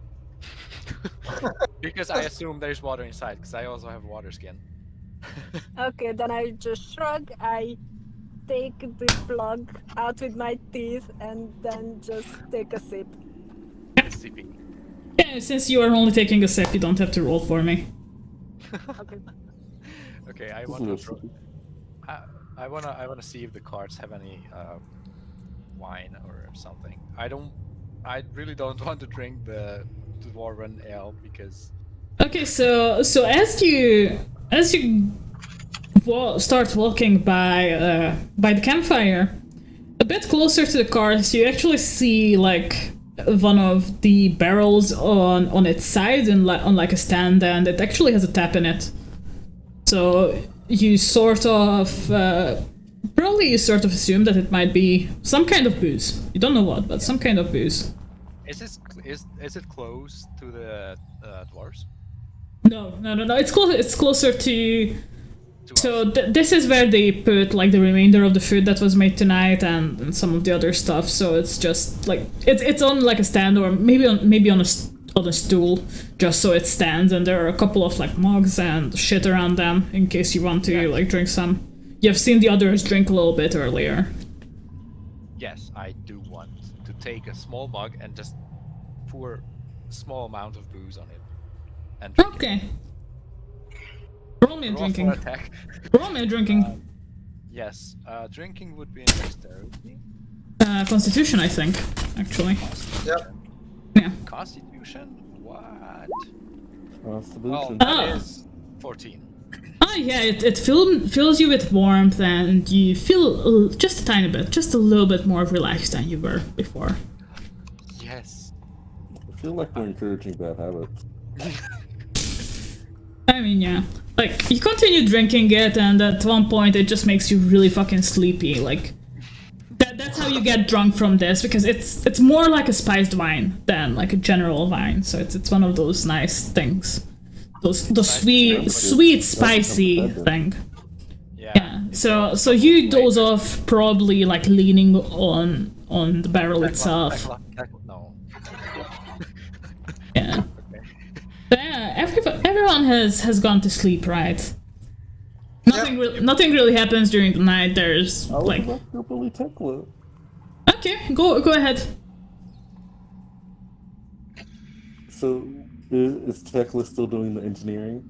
Because I assume there's water inside, because I also have water skin. Okay, then I just shrug. I take the plug out with my teeth and then just take a sip. Sipping. Yeah, since you are only taking a sip, you don't have to roll for me. Okay. Okay, I This want is to. I wanna see if the cards have any wine or something. I really don't want to drink the dwarven ale because. Okay, so as you start walking by the campfire, a bit closer to the cars, you actually see like one of the barrels on its side and on like a stand, and it actually has a tap in it. So you sort of probably assume that it might be some kind of booze. You don't know what, but some kind of booze. Is it close to the dwarves? No. It's closer to. So this is where they put like the remainder of the food that was made tonight and some of the other stuff. So it's just like it's on like a stand or maybe on a stool, just so it stands. And there are a couple of like mugs and shit around them in case you want to like drink some. You've seen the others drink a little bit earlier. Yes, I do want to take a small mug and just pour a small amount of booze on it. And drink it. Okay. Roll me a Roll drinking. for attack. Roll me a drinking. Yes, drinking would be in dexterity. Constitution, I think, actually. Yep. Yeah. Constitution? What? Well, Solution. that is 14. Oh yeah, it fills you with warmth and you feel just a tiny bit, just a little bit more relaxed than you were before. Yes. I feel like we're encouraging bad habits. I mean, yeah. Like, you continue drinking it and at one point it just makes you really fucking sleepy. Like, that's how you get drunk from this, because it's more like a spiced wine than like a general wine. So it's one of those nice things. Those sweet, spicy thing. Yeah. So you doze off, probably like leaning on the barrel itself. No. Yeah. So yeah, everyone has gone to sleep, right? Nothing really happens during the night. There's like. Bully Tekla. Okay, go ahead. So is Tekla still doing the engineering?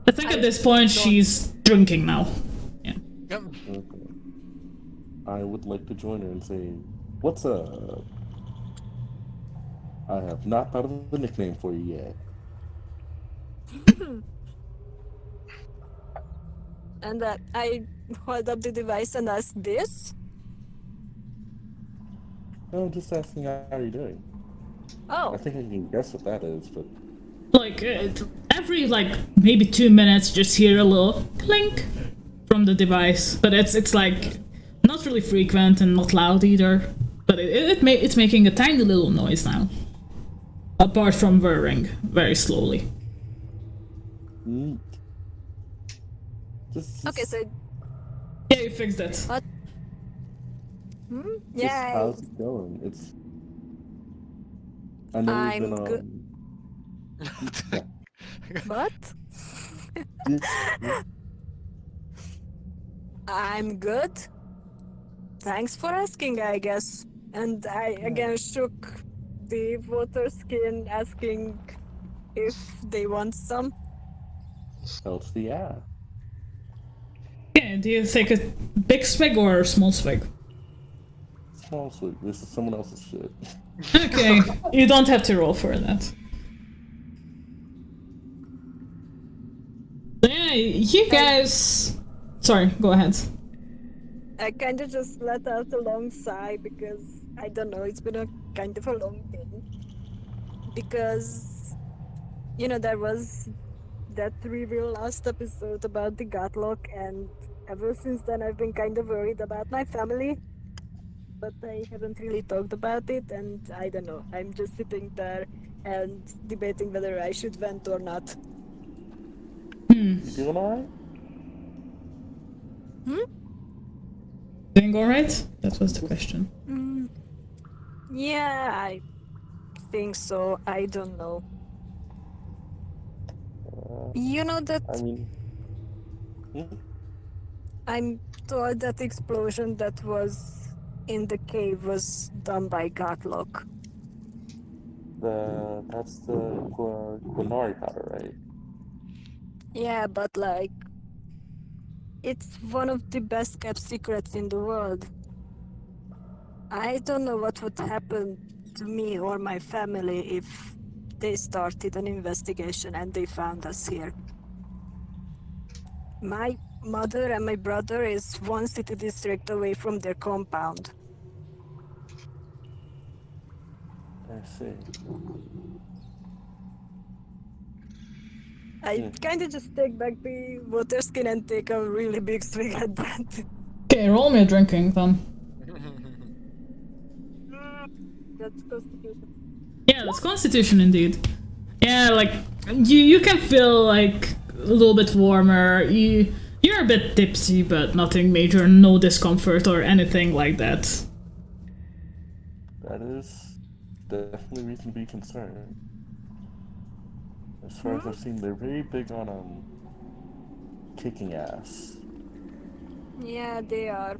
I think at this point she's drinking now. Yeah. Okay. I would like to join her and say, "What's up? I have not thought of a nickname for you yet." And I hold up the device and ask this. No, I'm just asking how are you doing. Oh. I think I can guess what that is, but Like every like maybe 2 minutes, you just hear a little clink from the device, but it's like not really frequent and not loud either. But it's making a tiny little noise now. Apart from whirring very slowly. neat. Just Okay, so Yeah, you fixed it. what? just Yeah. how's it going? It's. I know I'm we've been good. What? Yeah. I'm good. Thanks for asking, I guess. And I again shook the water skin, asking if they want some. Healthy, yeah. Yeah, do you take a big swig or a small swig? Small sweet. This is someone else's shit. Okay, you don't have to roll for that. Yeah, you guys. Sorry, go ahead. I kind of just let out a long sigh because I don't know, it's been a kind of a long day. Because, there was that reveal last episode about the Godlock, and ever since then I've been kind of worried about my family. But I haven't really talked about it, and I don't know. I'm just sitting there and debating whether I should vent or not. You doing alright? Doing alright? That was the question. Yeah, I think so. I don't know. You know that I mean, I'm told that explosion that was in the cave was done by Godlock. that's the Quinari powder, right? Yeah, but like, it's one of the best kept secrets in the world. I don't know what would happen to me or my family if they started an investigation and they found us here. My mother and my brother is one city district away from their compound. I see. I kind of just take back the water skin and take a really big swig at that. Okay, roll me a drinking then. That's constitution. Yeah, that's Constitution indeed. Yeah, like you can feel like a little bit warmer. You're a bit tipsy, but nothing major, no discomfort or anything like that. That is definitely reason to be concerned. As far as I've seen, they're very big on kicking ass. Yeah, they are.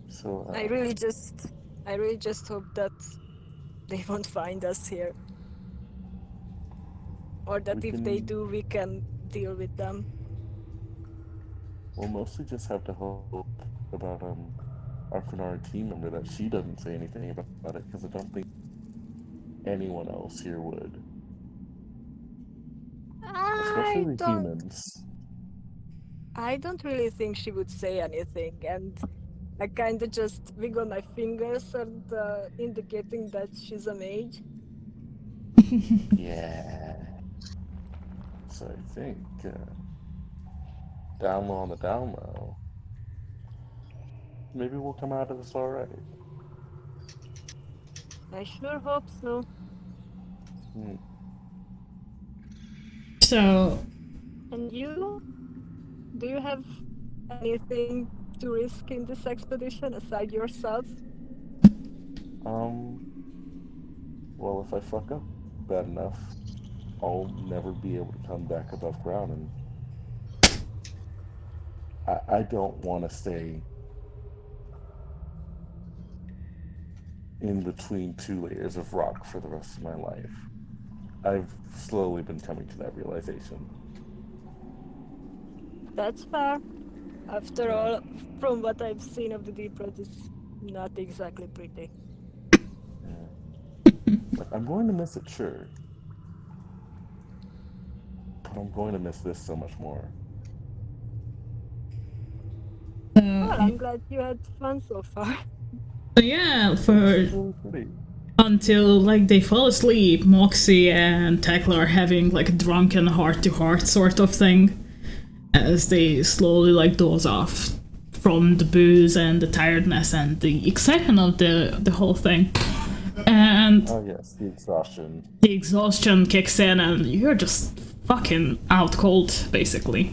So I really just hope that they won't find us here. Or that if they do, we can deal with them. we'll mostly just have to hope about our Quinari team member that she doesn't say anything about it, because I don't think anyone else here would. Especially the humans. I don't really think she would say anything, and I kind of just wiggle my fingers and indicating that she's a mage. Yeah. So I think down low on the down low, maybe we'll come out of this alright. I sure hope so. So, And you? Do you have anything to risk in this expedition aside yourself? Well, if I fuck up bad enough, I'll never be able to come back above ground, and I don't want to stay in between two layers of rock for the rest of my life. I've slowly been coming to that realization. That's fair. After all, from what I've seen of the deep red, it's not exactly pretty. Like, I'm going to miss it, sure. But I'm going to miss this so much more. Well, I'm glad you had fun so far. yeah, for It's really pretty. until like they fall asleep, Moxie and Tekla are having like a drunken heart-to-heart sort of thing as they slowly like doze off from the booze and the tiredness and the excitement of the whole thing. And Oh yes, the exhaustion. the exhaustion kicks in and you're just fucking out cold, basically.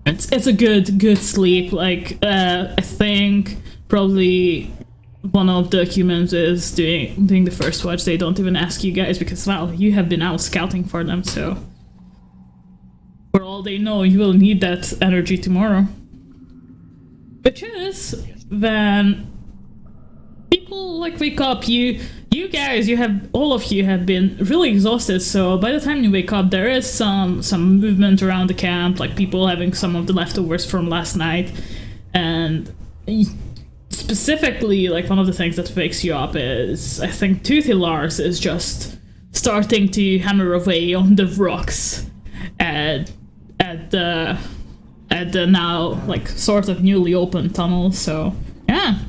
It's a good sleep. Like I think probably one of the humans is doing the first watch. They don't even ask you guys because, well, you have been out scouting for them, so for all they know, you will need that energy tomorrow. Which is when people like wake up, you guys, all of you have been really exhausted, so by the time you wake up there is some movement around the camp, like people having some of the leftovers from last night, and specifically like one of the things that wakes you up is I think Toothy Lars is just starting to hammer away on the rocks at the now like sort of newly opened tunnel. So yeah,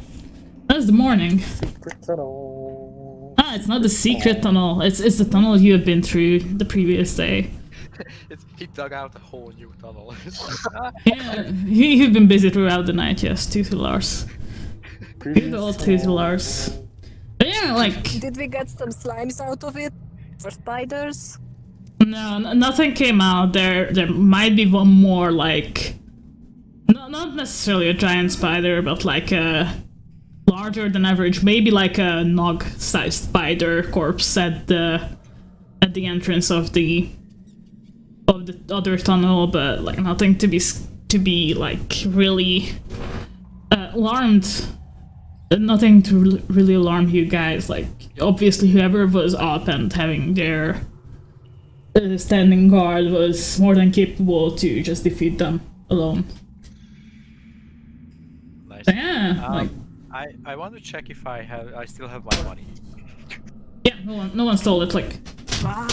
that's the morning. Secret tunnel. Ah, it's not the secret tunnel. It's the tunnel you have been through the previous day. He dug out a whole new tunnel. Yeah, you've been busy throughout the night. Yes, Lars. Good old Lars. But yeah, like. Did we get some slimes out of it? Or spiders? No, nothing came out. There might be one more, like, not necessarily a giant spider, but like a larger than average, maybe like a nog-sized spider corpse at the entrance of the other tunnel, but like nothing to be like really alarmed. Nothing to really alarm you guys. Like, obviously, whoever was up and having their standing guard was more than capable to just defeat them alone. Nice. Yeah, like I want to check if I still have my money. yeah, no one stole it. Like Why?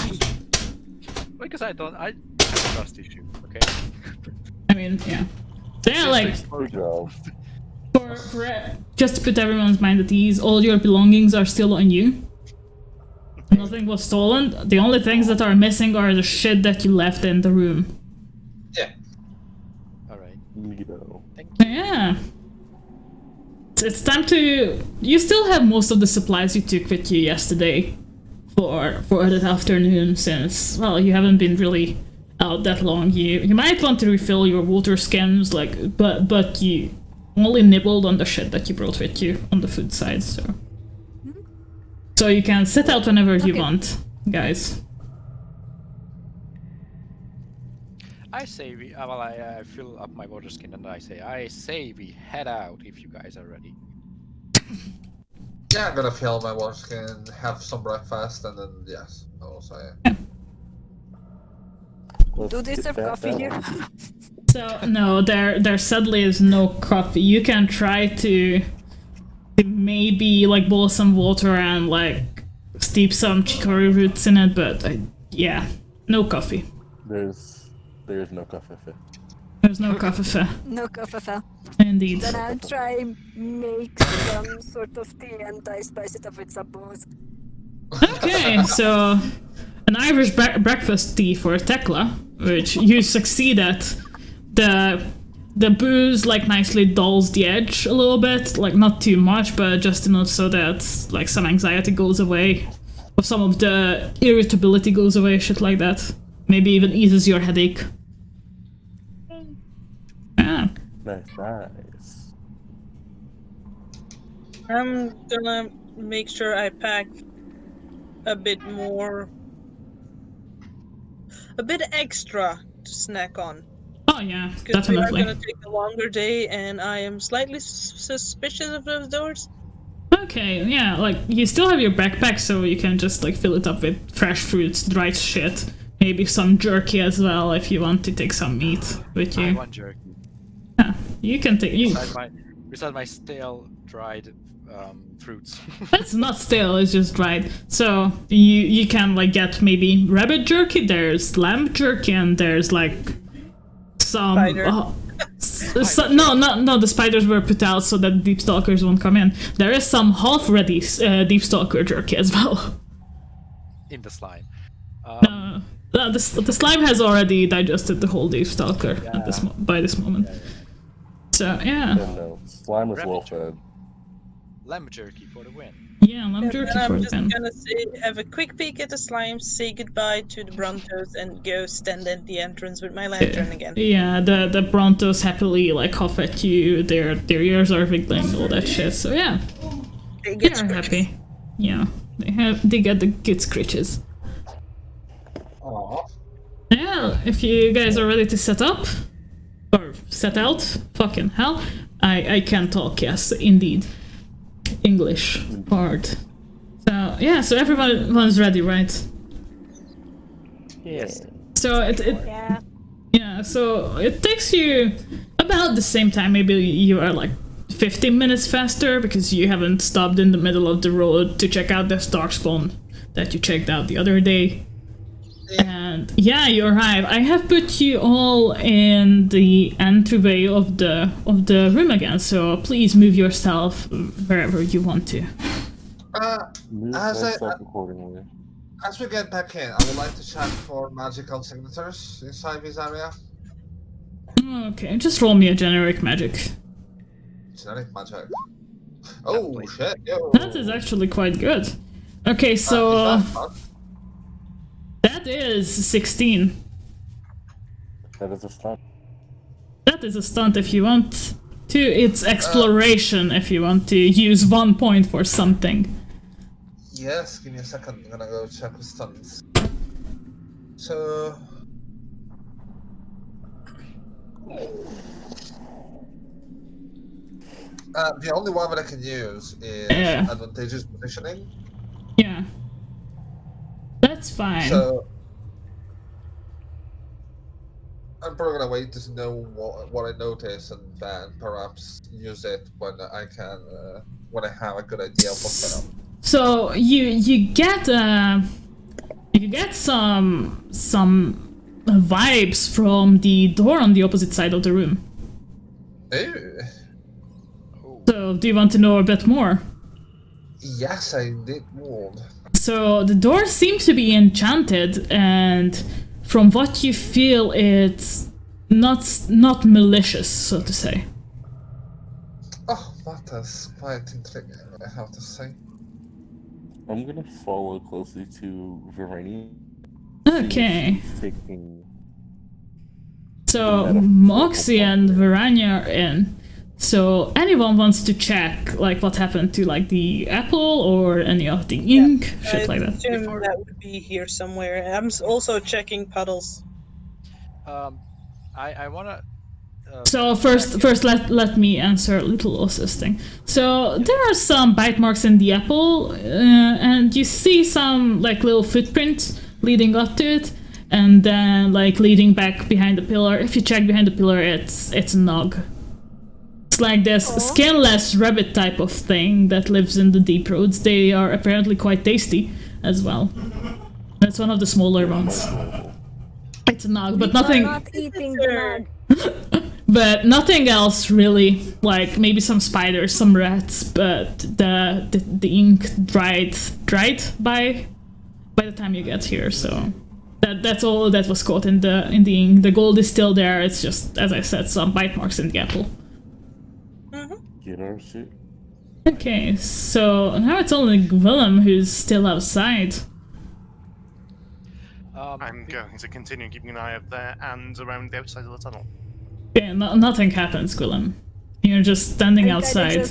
Because I have a trust issue. Okay. I mean, yeah. So yeah, like Good job. for just to put everyone's mind at ease, all your belongings are still on you. Nothing was stolen. The only things that are missing are the shit that you left in the room. Yeah. All right. Neato. Thank you. Yeah. It's time to... You still have most of the supplies you took with you yesterday for that afternoon, since, well, you haven't been really out that long. You might want to refill your water skins, like, but you only nibbled on the shit that you brought with you on the food side, so... So you can sit out whenever you want, guys. I say I fill up my water skin and I say we head out if you guys are ready. Yeah, I'm gonna fill my water skin, have some breakfast, and then yes, I'll say. Do they serve coffee here? So no, there sadly is no coffee. You can try to maybe like boil some water and like steep some chicory roots in it, but yeah, no coffee. There's no coffee. There's no coffee. No coffee. Indeed. Then I'll try make some sort of tea and I spice it up with some booze. Okay, so an Irish breakfast tea for Tekla, which you succeed at. The booze like nicely dulls the edge a little bit, like not too much, but just enough so that like some anxiety goes away, or some of the irritability goes away, shit like that. Maybe even eases your headache. Yeah. Nice. I'm gonna make sure I pack a bit extra to snack on. Oh yeah, Because we are definitely. gonna take a longer day, and I am slightly suspicious of those doors. Okay, yeah, like you still have your backpack, so you can just like fill it up with fresh fruits, dried shit, maybe some jerky as well if you want to take some meat with I you. want jerky. Yeah, you can take you. Beside my stale dried fruits. It's not stale, it's just dried. So you can like get maybe rabbit jerky. There's lamb jerky, and there's like some. Spider. No, the spiders were put out so that deep stalkers won't come in. There is some half-ready deep stalker jerky as well. In the slime. The slime has already digested the whole deep stalker at by this moment. Yeah. So yeah, No, slime is Rabbit well jerky. fed. Lamb jerky for the win. yeah, lamb jerky And for I'm the just win. gonna have a quick peek at the slimes, say goodbye to the Brontos, and go stand at the entrance with my lantern again. Yeah, the Brontos happily like huff at you. Their ears are wiggling, all that shit. So yeah, They they get are scratched. happy. Yeah, they get the good scritches. Aww. Yeah, if you guys are ready to set up or set out, fucking hell, I can talk. Yes, indeed, English hard. So yeah, so everyone's ready, right? Yes. So Yeah. yeah, so it takes you about the same time. Maybe you are like 15 minutes faster because you haven't stopped in the middle of the road to check out this darkspawn that you checked out the other day. And yeah, you arrive. I have put you all in the entryway of the room again, so please move yourself wherever you want to. Move As I- myself accordingly. As we get back in, I would like to check for magical signatures inside this area. Okay, just roll me a generic magic. Generic magic. Oh Template. shit! Yo. That is actually quite good. Okay, so Is that fun? that is 16. That is a stunt. That is a stunt if you want to. It's exploration if you want to use 1 point for something. Yes, give me a second. I'm gonna go check the stunts. So. The only one that I can use is Yeah. advantageous positioning. Yeah. That's fine. So. I'm probably gonna wait to know what I notice and then perhaps use it when I can, when I have a good idea of what's going on. So you get some vibes from the door on the opposite side of the room. Ew. So do you want to know a bit more? Yes, I did warn. So the door seems to be enchanted, and from what you feel, it's not malicious, so to say. Oh, that is quite intriguing, I have to say. I'm gonna follow closely to Verania. Okay. Taking So Moxie and Varanya are in. So anyone wants to check like what happened to like the apple or any of the ink, shit like I that. assume that would be here somewhere. I'm also checking puddles. I wanna. So first let me answer Little Os's thing. So there are some bite marks in the apple, and you see some like little footprints leading up to it, and then like leading back behind the pillar. If you check behind the pillar, it's a nog. It's like this skinless rabbit type of thing that lives in the deep roads. They are apparently quite tasty as well. That's one of the smaller ones. It's a nog, but nothing. We're not eating the nog. But nothing else really, like maybe some spiders, some rats, but the ink dried by the time you get here, so that's all that was caught in the ink. The gold is still there, it's just, as I said, some bite marks in the apple. get our shit. Okay, so now it's only Willem who's still outside. I'm going to continue keeping an eye up there and around the outside of the tunnel. Okay, nothing happens, Willem. You're just standing outside.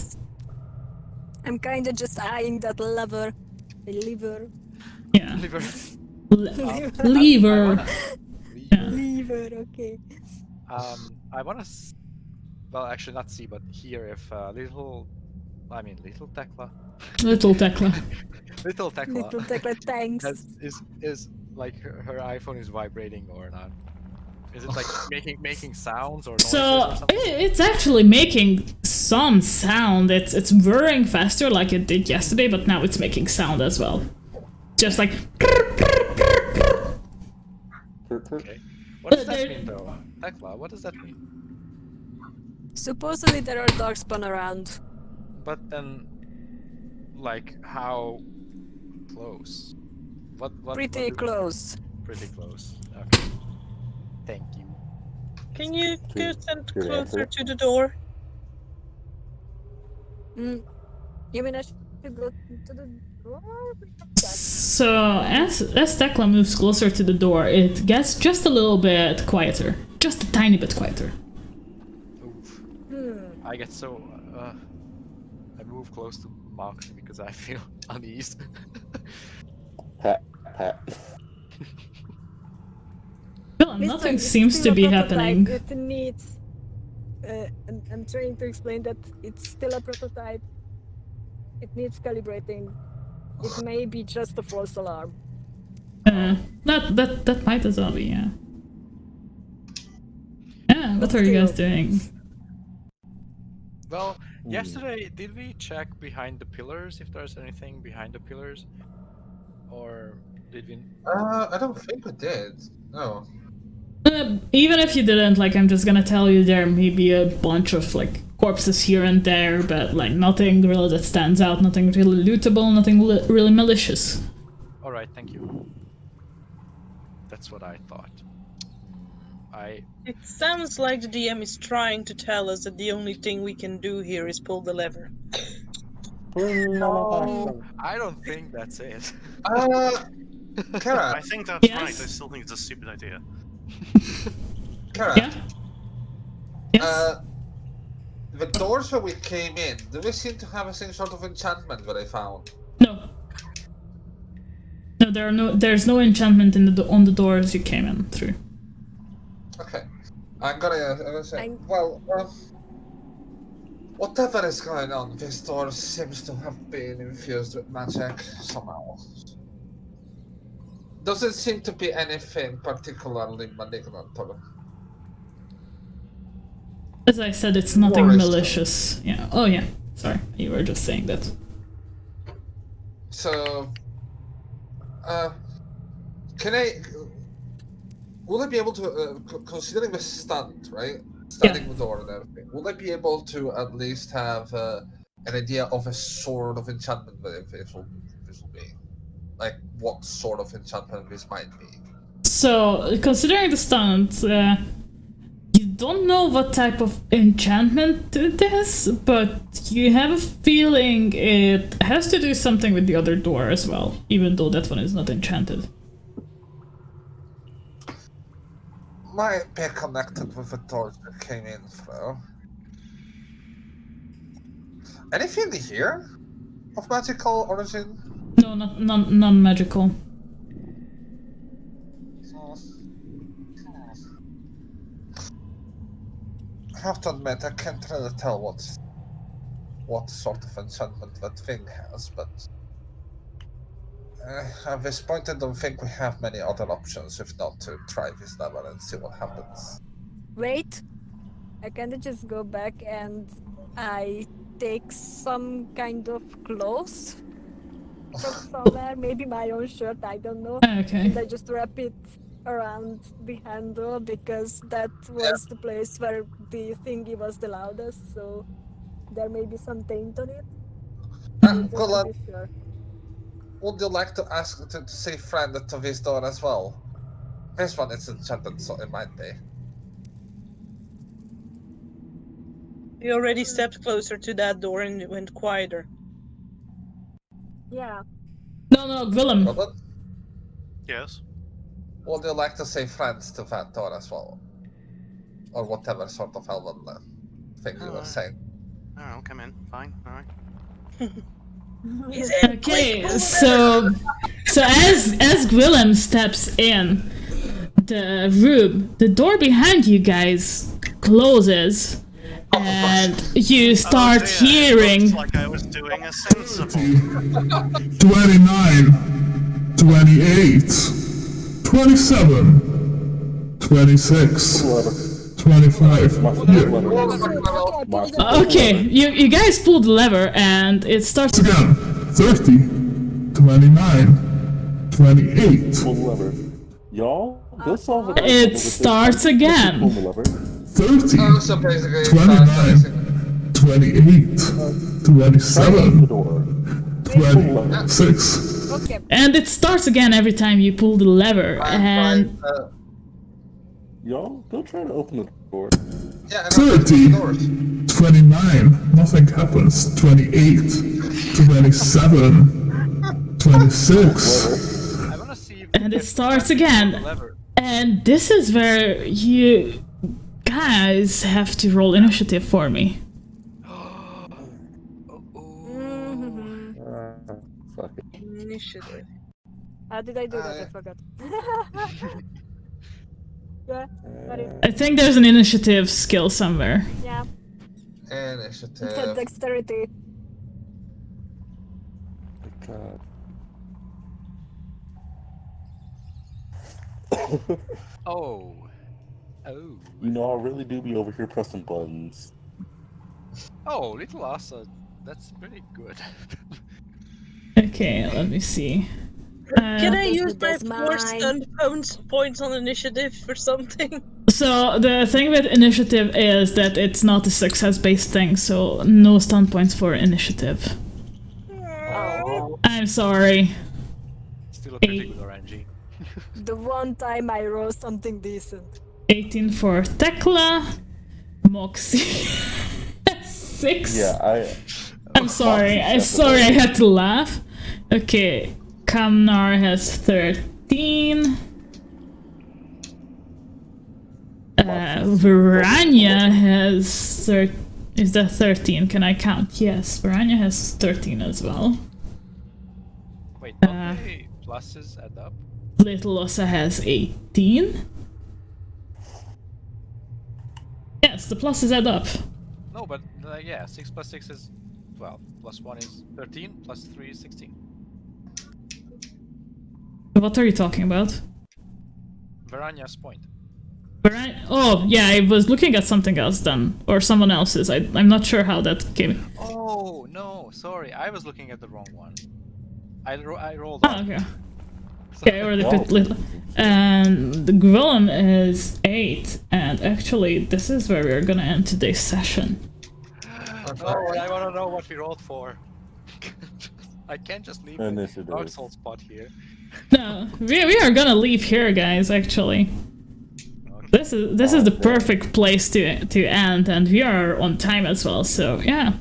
I'm kinda just eyeing that lever. Yeah. Liver. Lever. Yeah. Lever, okay. I wanna. Well, actually, not see, but hear if little Tekla. Little Tekla. Little Tekla. Little Tekla, thanks. Is like her iPhone is vibrating or not? Is it like making sounds or noises So or something? it's actually making some sound. It's whirring faster like it did yesterday, but now it's making sound as well. Just like. Okay. What does that mean though? Tekla, what does that mean? Supposedly there are dogs spun around. But then, like, how close? What Pretty close. Pretty close. Okay. Thank you. Can you go stand Good closer answer. to the door? You mean I should go to the door? So as Tekla moves closer to the door, it gets just a little bit quieter, just a tiny bit quieter. Oof. I get so. I move close to Moxie because I feel unease. Pat. Well, Listen, nothing it's seems still to be a prototype. happening. It needs. I'm trying to explain that it's still a prototype. It needs calibrating. It may be just a false alarm. That might as well be, yeah. Yeah, what But are you guys still. doing? Well, yesterday, did we check behind the pillars if there's anything behind the pillars? Or did we? I don't think we did. No. Even if you didn't, like, I'm just gonna tell you there may be a bunch of, like, corpses here and there, but like nothing really that stands out, nothing really lootable, nothing really malicious. All right, thank you. That's what I thought. It sounds like the DM is trying to tell us that the only thing we can do here is pull the lever. I don't think that's it. Kara, I think that's Yes? right. I still think it's a stupid idea. Kara, Yeah? Yes? the doors where we came in, do they seem to have a same sort of enchantment that I found? No. No, there's no enchantment on the doors you came in through. Okay. I'm gonna say, I'm- well, whatever is going on, this door seems to have been infused with magic somehow. Doesn't seem to be anything particularly malignant or... As I said, it's nothing Or is malicious. Yeah. Oh yeah. Sorry, you were just saying that. So, can I... Will I be able to, considering the stand, right? Standing the door and everything, will I be able to at least have an idea of a sort of enchantment that this will be? Like, what sort of enchantment this might be? So, considering the stunt, you don't know what type of enchantment it is, but you have a feeling it has to do something with the other door as well, even though that one is not enchanted. Might be connected with the doors that came in through. Anything here of magical origin? No, non-magical. I have to admit, I can't really tell what sort of enchantment that thing has, but at this point I don't think we have many other options if not to try this level and see what happens. Wait, I kinda just go back and I take some kind of clothes from somewhere, maybe my own shirt, I don't know. Okay. And I just wrap it around the handle because that was the place where the thingy was the loudest, so there may be some taint on it. Just Well, to be sure. would you like to ask to say friend to this door as well? This one is enchanted, so it might be. We already stepped closer to that door and it went quieter. Yeah. No, Willem. Robert, Yes. would you like to say friends to that door as well? Or whatever sort of elven thing you were saying. Oh, I'll come in. Fine. All right. Is it? Okay, so as Willem steps in the room, the door behind you guys closes, and you start Looks hearing. like I was doing a sensible. 29, 28, 27, 26, 25. Okay, you guys pull the lever, and it starts. Again, 30, 29, 28, Pull the lever. Y'all, go solve it. It starts Pull again. the lever. 30, So basically, 29, 28, The 27, door. 26. Okay. And it starts again every time you pull the lever, and Y'all, go try to open the door. yeah, and 30, doors. 29, nothing happens. 28, 27, 26. I want to see if And it if starts I can again. pull the lever. and this is where you guys have to roll initiative for me. Fuck it. Initiative. How did I do that? I forgot. Yeah, got it. I think there's an initiative skill somewhere. Yeah. It's a Initiative. dexterity. God. Oh. You know, I really do be over here pressing buttons. Oh, little Asa. That's pretty good. Okay, let me see. Can I This use my is 4 mine. stun points on initiative for something? So the thing with initiative is that it's not a success-based thing, so no stun points for initiative. Oh, I'm sorry. Still a pretty good RNG. the one time I roll something decent. 18 for Tekla. Moxie. 6. Yeah, I'm sorry. I'm sorry I had to laugh. Okay. Kamnar has 13. Verania has is that 13? Can I count? Yes, Verania has 13 as well. Wait, don't the pluses add up? Little Ossa has 18. Yes, the pluses add up. No, but yeah, 6 plus 6 is 12. Plus 1 is 13. Plus 3 is 16. What are you talking about? Verania's point. Oh, yeah, I was looking at something else then. Or someone else's. I'm not sure how that came. Oh, no, sorry. I was looking at the wrong one. I rolled Oh, on. okay. Okay, I already put little. And the Gwillem is 8. And actually, this is where we're gonna end today's session. Oh, I want to know what we rolled for. I can't just leave the Dark Souls spot here. No, we are gonna leave here, guys, actually. This is the perfect place to end, and we are on time as well. So yeah.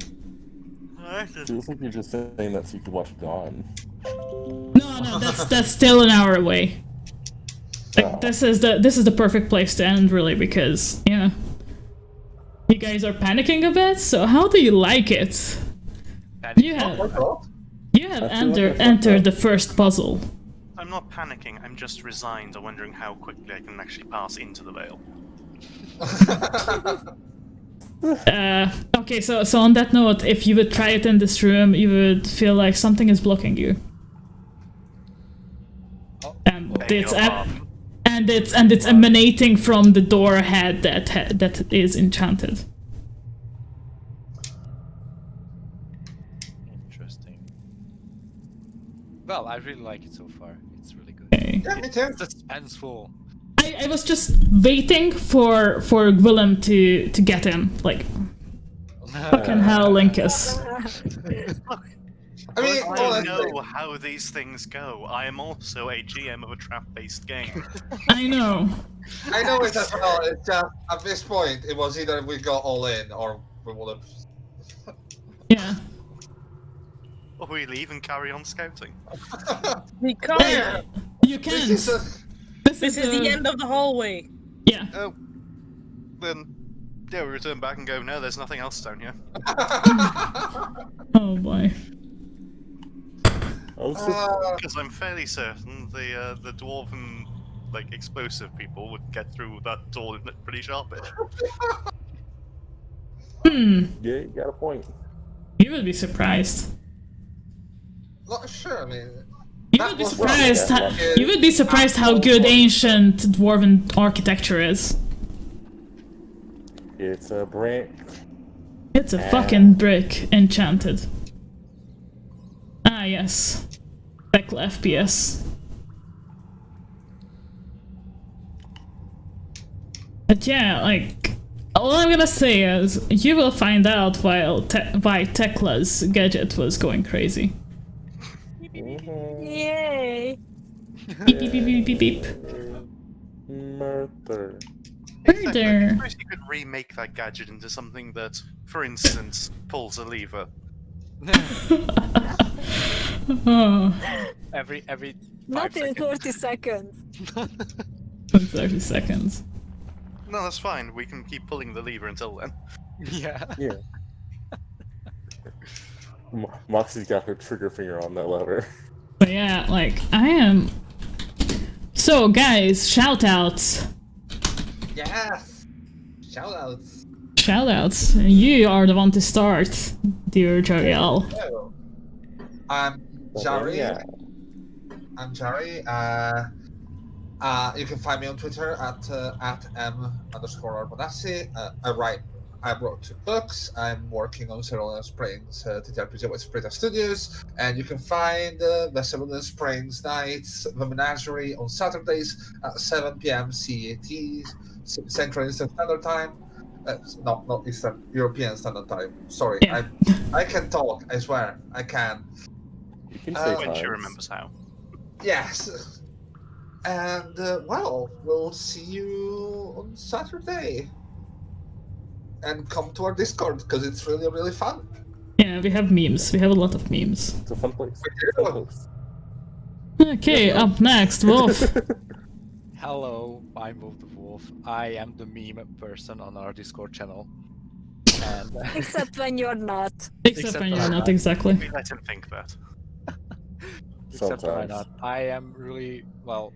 Feels like you're just saying that so you can watch Gone. No, that's still an hour away. Like, this is the perfect place to end, really, because yeah, you guys are panicking a bit. So how do you like it? You have entered the first puzzle. I'm not panicking, I'm just resigned or wondering how quickly I can actually pass into the veil. Okay, so on that note, if you would try it in this room, you would feel like something is blocking you. And it's emanating from the door ahead that is enchanted. Interesting. Well, I really like it so far. It's really good. Okay. Yeah, me too. It's suspenseful. I was just waiting for Gwillem to get in. Like, fucking hell, Linkus. I mean, I know how these things go. I am also a GM of a trap-based game. I know. I know it as well. It's just at this point, it was either we go all in or we would have. Yeah. Or we leave and carry on scouting. We can't. You can't. This is the end of the hallway. Yeah. Oh, then yeah, we return back and go. No, there's nothing else down here. Oh boy. Because I'm fairly certain the dwarven like explosive people would get through that door pretty sharpish. Yeah, you got a point. You would be surprised. Not sure. I mean, you would be surprised. You would be surprised how good ancient dwarven architecture is. It's a brick. It's a fucking brick, enchanted. Ah yes, Tekla FPS. But yeah, like, all I'm gonna say is you will find out why Tekla's gadget was going crazy. Yay! Beep beep beep beep beep beep. Murder. Murder. I suppose you could remake that gadget into something that, for instance, pulls a lever. Oh. Every 5 Not in seconds. 30 seconds. 30 seconds. No, that's fine. We can keep pulling the lever until then. Yeah. Yeah. Moxie's got her trigger finger on that lever. But yeah, like, I am... So, guys, shoutouts. yes. Shoutouts. Shoutouts. You are the one to start, dear Jariel. Hello. I'm Jari. Yeah. I'm Jari. You can find me on Twitter at m_Arbonassi. I wrote 2 books. I'm working on Cerulean Springs TTRPG with Sprita Studios, and you can find the Cerulean Springs nights, the Menagerie, on Saturdays at 7 p.m. CET. Central Eastern Standard Time. No, not Eastern European Standard Time. Sorry, Yeah. I can talk. I swear, I can. You can say When she times. remembers how. Yes. And well, we'll see you on Saturday. And come to our Discord because it's really, really fun. Yeah, we have memes. We have a lot of memes. It's a fun place. We Fun do. place. Okay, up next, Wolf. Hello, I'm Wolf the Wolf. I am the meme person on our Discord channel. And Except when you're not. Except when you're not, exactly. We let him think that. except when I'm Sometimes. not. I am really well.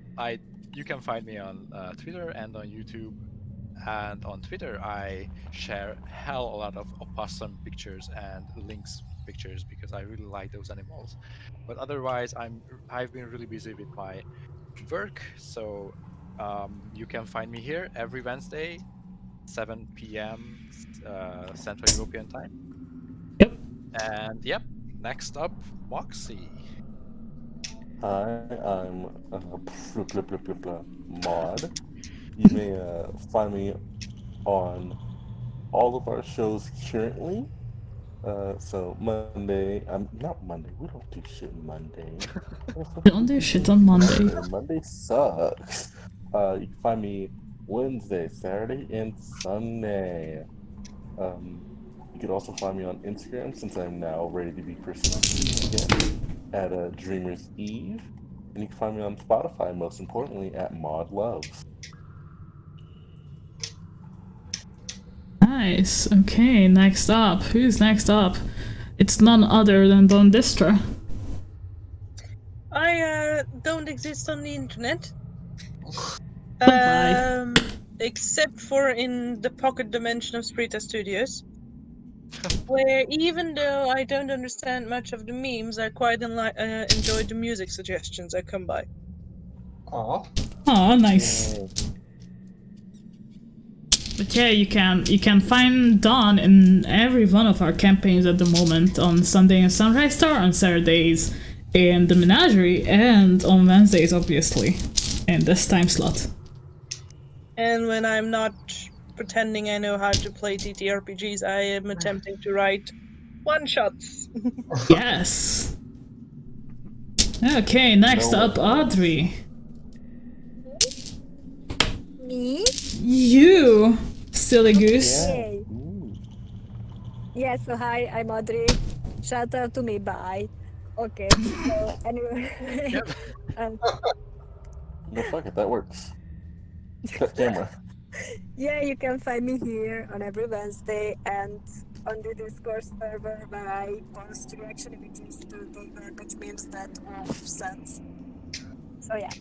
You can find me on Twitter and on YouTube. And on Twitter, I share hell a lot of opossum pictures and lynx pictures because I really like those animals. But otherwise, I've been really busy with my work, so you can find me here every Wednesday, 7 p.m. Central European Time. Yep. And yep, next up, Moxie. Hi, I'm Mod. You may find me on all of our shows currently. So Monday, not Monday. We don't do shit Monday. Don't do shit on Monday. Monday sucks. You can find me Wednesday, Saturday, and Sunday. You can also find me on Instagram since I'm now ready to be pursued again at Dreamer's Eve. And you can find me on Spotify, most importantly, at Mod Loves. Nice. Okay, next up. Who's next up? It's none other than Don Distra. I don't exist on the internet. my. Except for in the pocket dimension of Sprita Studios. Where even though I don't understand much of the memes, I quite enjoy the music suggestions that come by. Aw. Oh, nice. Yay. But yeah, you can find Dawn in every one of our campaigns at the moment. On Sunday in Sunrise Star, on Saturdays in the Menagerie, and on Wednesdays, obviously, in this time slot. And when I'm not pretending I know how to play TTRPGs, I am attempting to write one-shots. Yes. Okay, next up, Audrey. Me? You, silly goose. Yay. Yeah, so hi, I'm Audrey. Shout out to me, bye. Okay, so anyway. No, fuck it, that works. Cut camera. Yeah, you can find me here on every Wednesday and on the Discord server where I post reaction images to the garbage memes that Wolf sends. So yeah.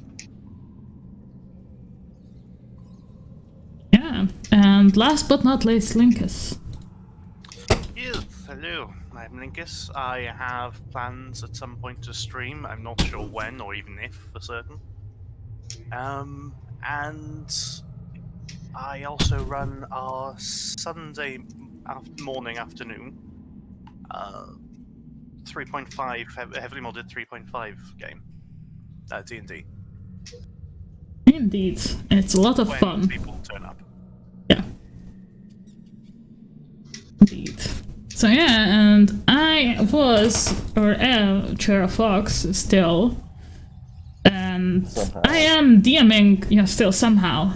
Yeah, and last but not least, Linkus. Yes, hello. I'm Linkus. I have plans at some point to stream. I'm not sure when or even if for certain. And I also run our Sunday morning, afternoon 3.5, heavily modded 3.5 game. D&D. Indeed, it's a lot of When fun. people turn up. Yeah. Indeed. So yeah, and I was, or am, Chair of Fox still. And Somehow. I am DMing, still somehow.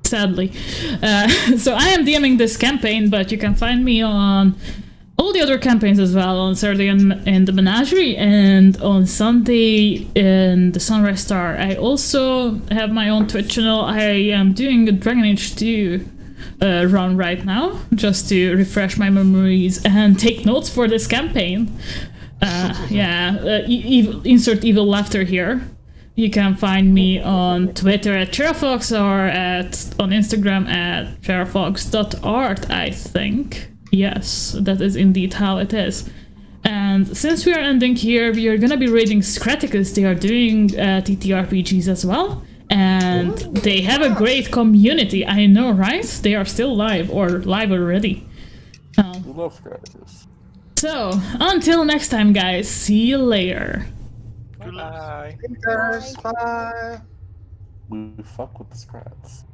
Sadly. So I am DMing this campaign, but you can find me on all the other campaigns as well, on Saturday in the Menagerie and on Sunday in the Sunrise Star. I also have my own Twitch channel. I am doing a Dragon Age 2 run right now, just to refresh my memories and take notes for this campaign. Insert evil laughter here. You can find me on Twitter at Cherafox or on Instagram at cherafox.art, I think. Yes, that is indeed how it is. And since we are ending here, we are gonna be raiding Scraticus. They are doing TTRPGs as well. And they have a great community, I know, right? They are still live, or live already. We love Scraticus. So, until next time, guys, see you later. Bye. Bye. Bye. We fuck with the scrats.